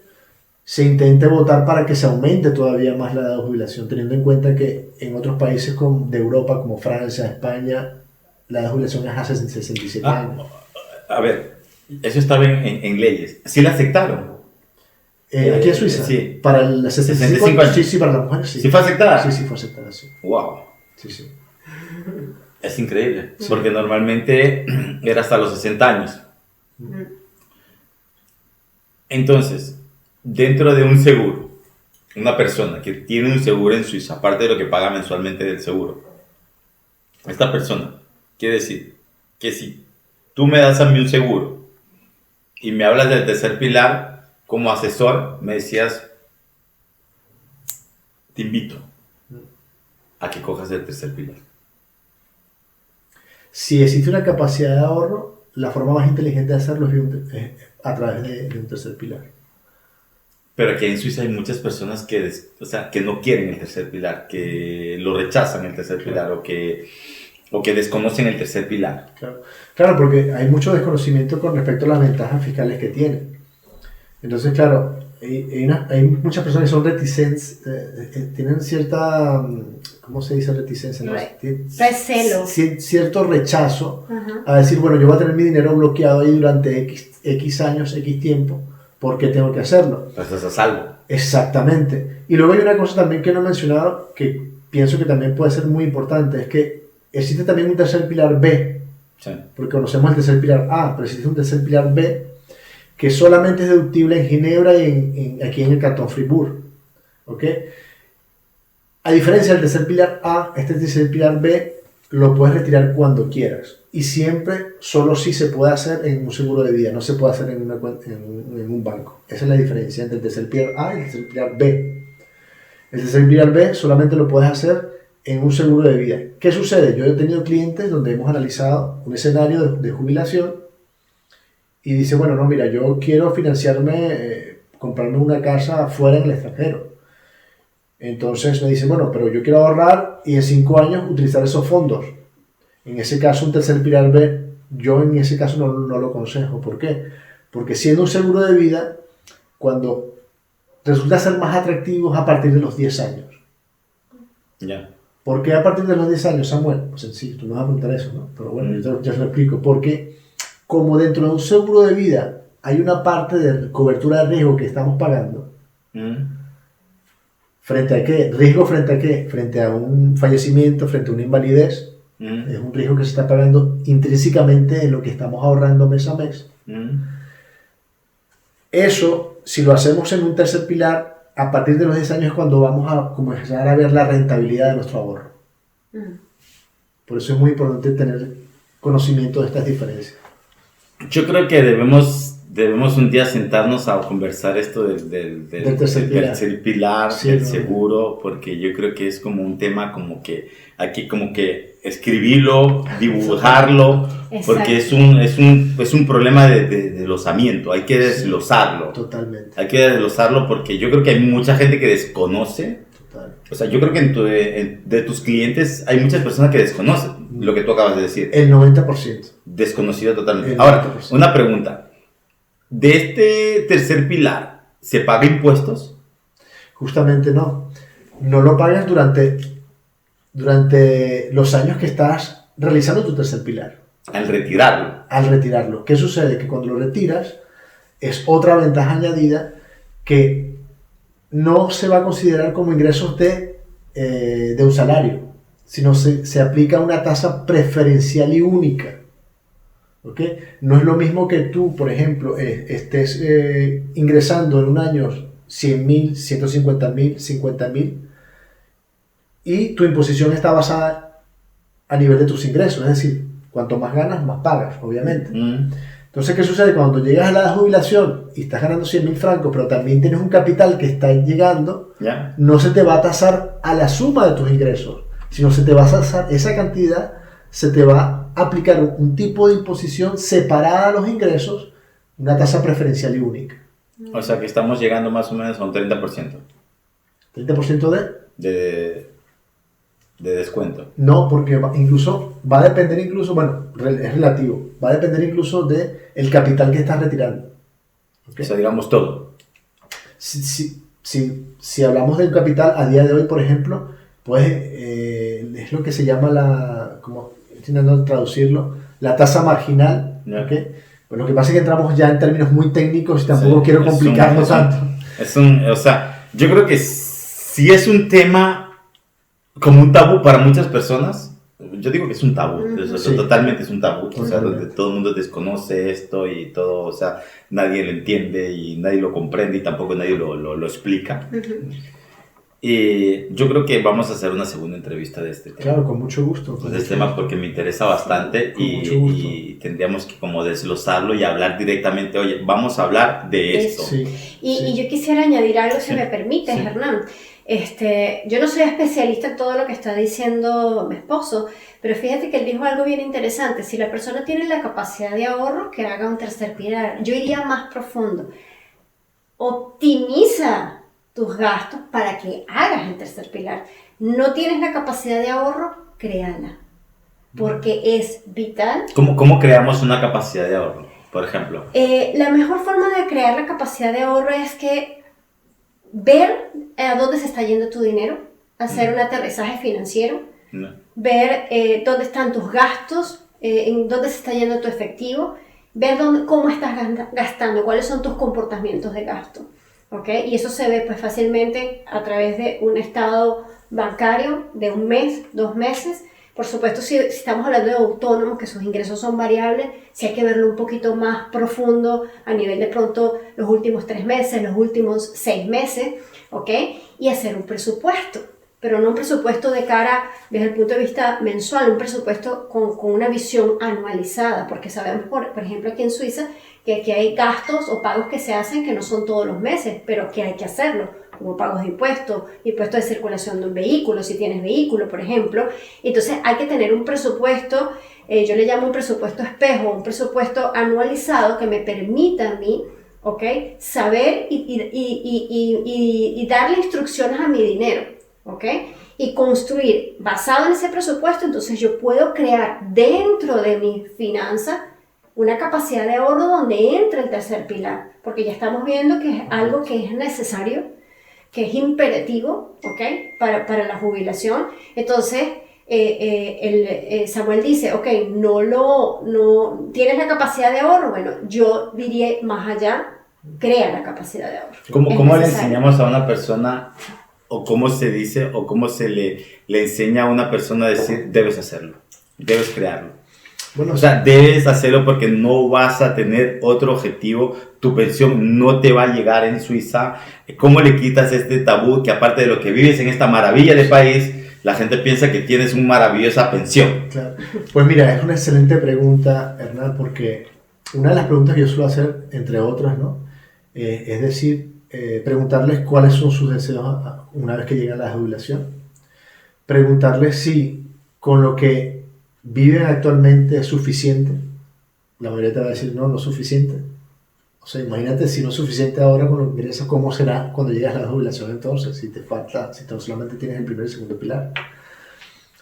se intente votar para que se aumente todavía más la edad de jubilación, teniendo en cuenta que en otros países de Europa, como Francia, España, la edad de jubilación es hace 67 años. A ver, eso estaba en leyes. ¿Sí la aceptaron? Aquí en Suiza, sí. Para el 65 años. Sí, para las mujeres sí. ¿Sí fue aceptada? Sí, fue aceptada, sí. Wow. Sí. Es increíble, porque normalmente era hasta los 60 años. Entonces, dentro de un seguro, una persona que tiene un seguro en Suiza, aparte de lo que paga mensualmente del seguro, esta persona quiere decir que si tú me das a mí un seguro y me hablas del tercer pilar, como asesor, me decías, te invito a que cojas el tercer pilar. Si existe una capacidad de ahorro, la forma más inteligente de hacerlo es a través de un tercer pilar. Pero aquí en Suiza hay muchas personas que no quieren el tercer pilar, que lo rechazan el tercer pilar o que desconocen el tercer pilar. Claro, porque hay mucho desconocimiento con respecto a las ventajas fiscales que tienen. Entonces, claro, hay muchas personas que son reticentes, tienen cierta, ¿cómo se dice reticencia? ¿No? Recelo. Cierto rechazo a decir, bueno, yo voy a tener mi dinero bloqueado ahí durante X años, X tiempo, ¿por qué tengo que hacerlo? Pues estás a salvo. Exactamente. Y luego hay una cosa también que no he mencionado, que pienso que también puede ser muy importante, es que existe también un tercer pilar B, Sí. porque conocemos el tercer pilar A, pero existe un tercer pilar B, que solamente es deductible en Ginebra y aquí en el Cantón Fribourg. ¿Ok? A diferencia del tercer pilar A, este tercer pilar B lo puedes retirar cuando quieras. Y siempre, solo si se puede hacer en un seguro de vida, no se puede hacer en un banco. Esa es la diferencia entre el tercer pilar A y el tercer pilar B. El tercer pilar B solamente lo puedes hacer en un seguro de vida. ¿Qué sucede? Yo he tenido clientes donde hemos analizado un escenario de jubilación y dice, bueno, no, mira, yo quiero financiarme, comprarme una casa fuera en el extranjero. Entonces me dice, bueno, pero yo quiero ahorrar y en 5 años utilizar esos fondos. En ese caso, un tercer pilar B, yo en ese caso no lo aconsejo. ¿Por qué? Porque siendo un seguro de vida, cuando resulta ser más atractivos a partir de los 10 años. Ya. ¿Por qué a partir de los 10 años, Samuel? Pues sencillo, tú me vas a preguntar eso, ¿no? Pero bueno, ya se lo explico. Porque como dentro de un seguro de vida hay una parte de cobertura de riesgo que estamos pagando, ¿frente a qué? ¿Riesgo frente a qué? Frente a un fallecimiento, frente a una invalidez. Es un riesgo que se está pagando intrínsecamente en lo que estamos ahorrando mes a mes. Eso, si lo hacemos en un tercer pilar, a partir de los 10 años es cuando vamos a comenzar a ver la rentabilidad de nuestro ahorro. Por eso es muy importante tener conocimiento de estas diferencias. Yo creo que debemos un día sentarnos a conversar esto del tercer pilar, Sí, del no, seguro, porque yo creo que es como un tema como que hay que escribirlo, dibujarlo, porque es un problema de desglosamiento, hay que desglosarlo. Totalmente. Hay que desglosarlo porque yo creo que hay mucha gente que desconoce. Total. O sea, yo creo que de tus clientes hay muchas personas que desconocen lo que tú acabas de decir. El 90%. Desconocido totalmente. El Ahora, 90%. una pregunta. ¿De este tercer pilar se paga impuestos? Justamente no. No lo pagas durante los años que estás realizando tu tercer pilar. Al retirarlo. Al retirarlo. ¿Qué sucede? Que cuando lo retiras es otra ventaja añadida que no se va a considerar como ingresos de un salario, sino se aplica una tasa preferencial y única. ¿Okay? No es lo mismo que tú, por ejemplo, estés ingresando en un año 100.000, 150.000, 50.000 y tu imposición está basada a nivel de tus ingresos, es decir, cuanto más ganas, más pagas, obviamente. Entonces, ¿qué sucede? Cuando llegas a la jubilación y estás ganando 100.000 francos, pero también tienes un capital que está llegando, no se te va a tasar a la suma de tus ingresos, sino se te va a tasar esa cantidad, se te va a aplicar un tipo de imposición separada a los ingresos, una tasa preferencial y única. O sea que estamos llegando más o menos a un 30%. ¿30% de descuento? No, porque incluso va a depender, bueno, es relativo, va a depender incluso del capital que estás retirando. ¿Okay? O sea, digamos todo. Si hablamos del capital a día de hoy, por ejemplo, pues es lo que se llama como estoy intentando traducirlo, la tasa marginal. ¿Okay? Pues lo que pasa es que entramos ya en términos muy técnicos y tampoco quiero complicarlo tanto. O sea, yo creo que si es un tema como un tabú para muchas personas, yo digo que es un tabú, totalmente es un tabú, o sea, donde todo el mundo desconoce esto y todo, o sea, nadie lo entiende y nadie lo comprende y tampoco nadie lo explica. Yo creo que vamos a hacer una segunda entrevista de este tema. Claro, con mucho gusto. De este tema porque me interesa bastante y tendríamos que como desglosarlo y hablar directamente, oye, vamos a hablar de esto. Y yo quisiera añadir algo, si me permites, Hernán. Yo no soy especialista en todo lo que está diciendo mi esposo, pero fíjate que él dijo algo bien interesante. Si la persona tiene la capacidad de ahorro, que haga un tercer pilar. Yo iría más profundo. Optimiza tus gastos para que hagas el tercer pilar. No tienes la capacidad de ahorro, créala, porque es vital. ¿Cómo creamos una capacidad de ahorro, por ejemplo? La mejor forma de crear la capacidad de ahorro es que ver a dónde se está yendo tu dinero, hacer un aterrizaje financiero, ver dónde están tus gastos, en dónde se está yendo tu efectivo, ver cómo estás gastando, cuáles son tus comportamientos de gasto. ¿Okay? Y eso se ve pues fácilmente a través de un estado bancario de un mes, 2 meses. Por supuesto, si estamos hablando de autónomos, que sus ingresos son variables, sí hay que verlo un poquito más profundo a nivel de pronto los últimos 3 meses, los últimos 6 meses, ¿ok? Y hacer un presupuesto, pero no un presupuesto de cara desde el punto de vista mensual, un presupuesto con una visión anualizada, porque sabemos, por ejemplo, aquí en Suiza, que aquí hay gastos o pagos que se hacen que no son todos los meses, pero que hay que hacerlo, como pagos de impuestos, impuestos de circulación de un vehículo, si tienes vehículo, por ejemplo. Entonces hay que tener un presupuesto, yo le llamo un presupuesto espejo, un presupuesto anualizado que me permita a mí, ¿okay? Saber y darle instrucciones a mi dinero, ¿okay? Y construir, basado en ese presupuesto, entonces yo puedo crear dentro de mi finanza una capacidad de ahorro donde entra el tercer pilar, porque ya estamos viendo que es algo que es necesario, que es imperativo, ¿ok? Para la jubilación. Entonces, Samuel dice, ok, no tienes la capacidad de ahorro. Bueno, yo diría más allá, crea la capacidad de ahorro. ¿Cómo le enseñamos a una persona, o cómo se dice, o cómo se le enseña a una persona a decir, debes hacerlo, debes crearlo? Bueno, o sea, debes hacerlo porque no vas a tener otro objetivo, tu pensión no te va a llegar en Suiza. ¿Cómo le quitas este tabú que aparte de lo que vives en esta maravilla de país, la gente piensa que tienes una maravillosa pensión? Claro. Pues mira, es una excelente pregunta, Hernán, porque una de las preguntas que yo suelo hacer, entre otras, ¿no? Es decir, preguntarles cuáles son sus deseos una vez que llegan a la jubilación. Preguntarles si con lo que viven actualmente es suficiente. La mayoría te va a decir no es suficiente. O sea, imagínate si no es suficiente ahora con lo que ingresas, ¿cómo será cuando llegas a la jubilación entonces? Si te falta, si solamente tienes el primer y segundo pilar.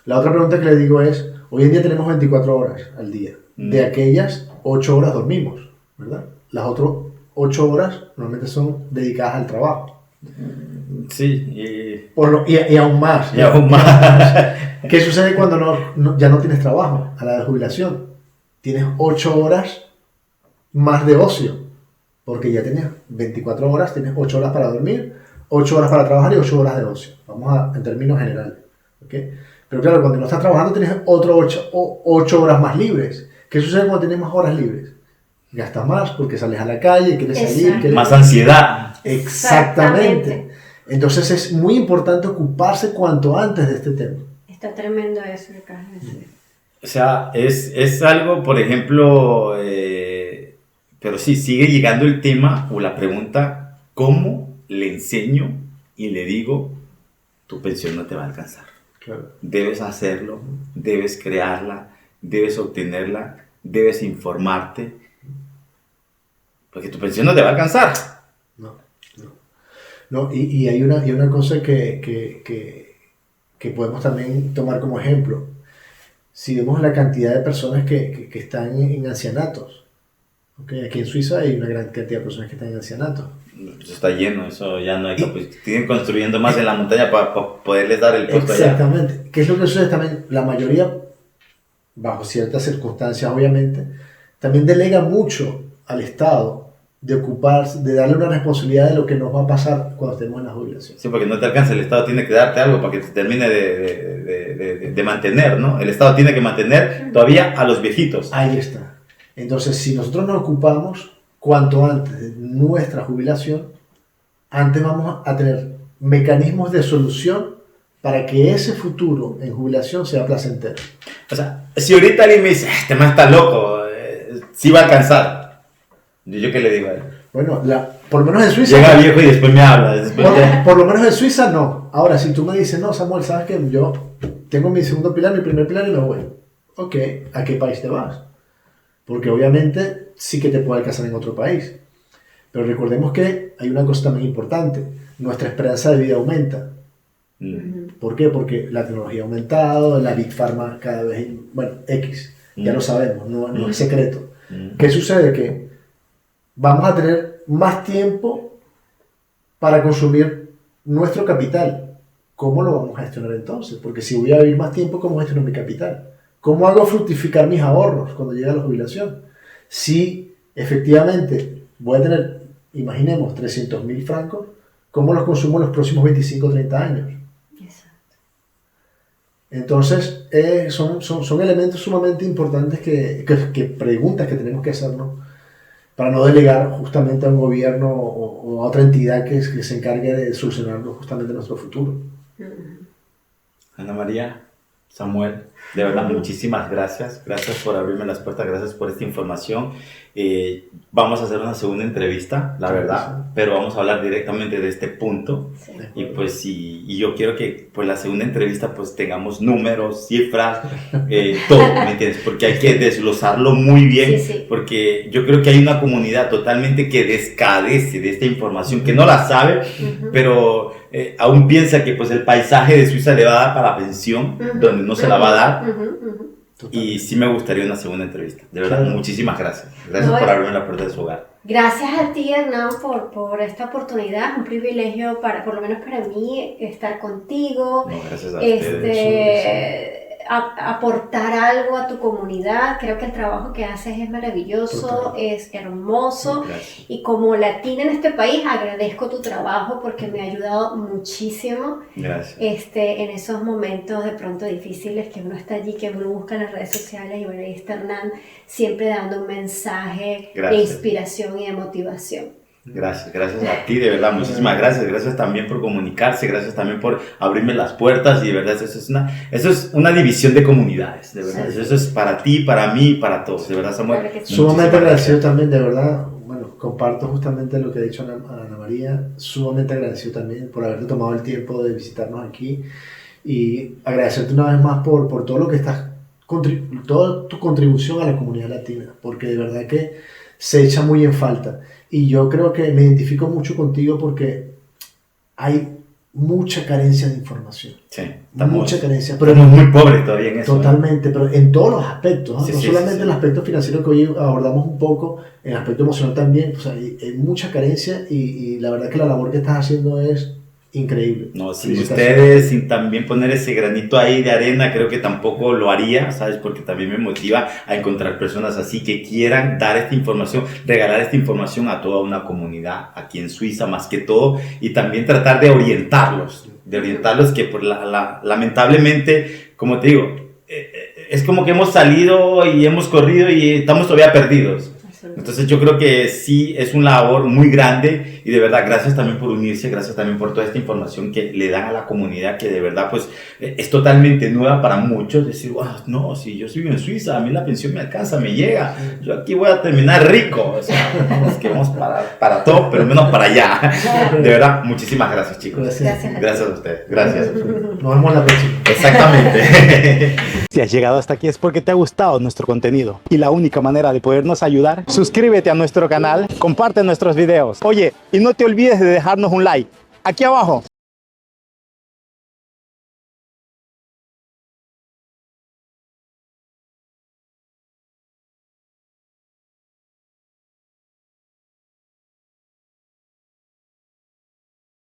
La otra pregunta que le digo es, hoy en día tenemos 24 horas al día. De aquellas, 8 horas dormimos, ¿verdad? Las otras 8 horas normalmente son dedicadas al trabajo. Sí, y aún más. Y aún más. ¿Qué sucede cuando ya no tienes trabajo a la de jubilación? Tienes 8 horas más de ocio, porque ya tenías 24 horas, tienes 8 horas para dormir, 8 horas para trabajar y 8 horas de ocio. Vamos en términos generales. ¿Okay? Pero claro, cuando no estás trabajando tienes otras 8 horas más libres. ¿Qué sucede cuando tienes más horas libres? Gastas más porque sales a la calle, quieres salir. Más ansiedad. Exactamente. Entonces es muy importante ocuparse cuanto antes de este tema. Está tremendo eso que acabas de decir. O sea, es algo, por ejemplo, pero sí, sigue llegando el tema o la pregunta, ¿cómo le enseño y le digo, tu pensión no te va a alcanzar? Claro. Debes hacerlo, debes crearla, debes obtenerla, debes informarte, porque tu pensión no te va a alcanzar. No, y hay una cosa que podemos también tomar como ejemplo. Si vemos la cantidad de personas que están en ancianatos, ¿okay? Aquí en Suiza hay una gran cantidad de personas que están en ancianatos. Eso está lleno, eso ya no hay que... Siguen construyendo más en la montaña para poderles dar el puesto allá. Exactamente. ¿Qué es lo que sucede también? La mayoría, bajo ciertas circunstancias obviamente, también delega mucho al Estado de ocuparse, de darle una responsabilidad de lo que nos va a pasar cuando estemos en la jubilación. Sí, porque no te alcanza, el Estado tiene que darte algo para que te termine de mantener, ¿no? El Estado tiene que mantener todavía a los viejitos. Ahí está. Entonces, si nosotros nos ocupamos cuanto antes de nuestra jubilación, antes vamos a tener mecanismos de solución para que ese futuro en jubilación sea placentero. O sea, si ahorita alguien me dice, este man está loco, sí va a alcanzar. ¿Yo qué le digo a él? Bueno, por lo menos en Suiza... Llega viejo y después me habla. Por lo menos en Suiza no. Ahora, si tú me dices, no, Samuel, ¿sabes qué? Yo tengo mi segundo pilar, mi primer pilar y me voy. Ok, ¿a qué país te vas? Porque obviamente sí que te puede alcanzar en otro país. Pero recordemos que hay una cosa también importante. Nuestra esperanza de vida aumenta. ¿Por qué? Porque la tecnología ha aumentado, la Big Pharma cada vez... Bueno, X. Ya lo sabemos, no es secreto. ¿Qué sucede? Que vamos a tener más tiempo para consumir nuestro capital. ¿Cómo lo vamos a gestionar entonces? Porque si voy a vivir más tiempo, ¿cómo gestiono mi capital? ¿Cómo hago fructificar mis ahorros cuando llegue a la jubilación? Si efectivamente voy a tener, imaginemos, 300.000 francos, ¿cómo los consumo en los próximos 25 o 30 años? Exacto. Entonces, son elementos sumamente importantes que preguntas que tenemos que hacernos para no delegar justamente a un gobierno o a otra entidad que se encargue de solucionar justamente nuestro futuro. Ana María, Samuel, de verdad muchísimas gracias. Gracias por abrirme las puertas, gracias por esta información. Vamos a hacer una segunda entrevista, la verdad, pero vamos a hablar directamente de este punto. Sí. Y pues y yo quiero que pues la segunda entrevista pues tengamos números, cifras, todo, ¿me entiendes? Porque hay que desglosarlo muy bien, Sí. porque yo creo que hay una comunidad totalmente que descadece de esta información, que no la sabe, pero aún piensa que pues el paisaje de Suiza le va a dar para la pensión, donde no se la va a dar. y sí me gustaría una segunda entrevista. De verdad, Claro. muchísimas gracias. Gracias No, por abrirme la puerta de su hogar. Gracias a ti, Hernán, por esta oportunidad. Es un privilegio, por lo menos para mí, estar contigo, No, gracias a ustedes. aportar algo a tu comunidad. Creo que el trabajo que haces es maravilloso, Total. es hermoso. Gracias. Y como latina en este país, agradezco tu trabajo porque me ha ayudado muchísimo Gracias. en esos momentos de pronto difíciles que uno está allí, que uno busca en las redes sociales y bueno, ahí está Hernán siempre dando un mensaje de Gracias. inspiración y de motivación. Gracias a ti, de verdad, muchísimas gracias. Gracias también por comunicarse, gracias también por abrirme las puertas y de verdad eso es una división de comunidades, de verdad. Sí. Eso es para ti, para mí, para todos, de verdad, Samuel. Claro que sí. Sumamente Muchísimas agradecido gracias. también, de verdad. Bueno, comparto justamente lo que ha dicho Ana María. Sumamente agradecido también por haberte tomado el tiempo de visitarnos aquí y agradecerte una vez más por todo lo que estás, toda tu contribución a la comunidad latina, porque de verdad que se echa muy en falta. Y yo creo que me identifico mucho contigo porque hay mucha carencia de información. Sí, Mucha carencia, pero estamos muy pobres todavía en eso. totalmente, pero en todos los aspectos, ¿no? Sí, No sí, solamente sí. el aspecto financiero que hoy abordamos un poco, en el aspecto emocional también, o sea, hay mucha carencia y la verdad que la labor que estás haciendo es increíble. No, sin Felicitaciones. ustedes, sin también poner ese granito ahí de arena, creo que tampoco lo haría, ¿sabes? Porque también me motiva a encontrar personas así que quieran dar esta información, regalar esta información a toda una comunidad aquí en Suiza, más que todo, y también tratar de orientarlos que por lamentablemente, como te digo, es como que hemos salido y hemos corrido y estamos todavía perdidos. Entonces yo creo que sí es una labor muy grande y de verdad gracias también por unirse, gracias también por toda esta información que le dan a la comunidad que de verdad pues es totalmente nueva para muchos, decir, wow, no, si yo vivo en Suiza, a mí la pensión me alcanza, me llega, yo aquí voy a terminar rico, o sea, es que vamos para todo, pero menos para allá. De verdad, muchísimas gracias chicos. Gracias. Gracias a ustedes, gracias. Nos vemos la próxima. Exactamente. Si has llegado hasta aquí es porque te ha gustado nuestro contenido y la única manera de podernos ayudar, suscríbete a nuestro canal, comparte nuestros videos. Oye, y no te olvides de dejarnos un like aquí abajo.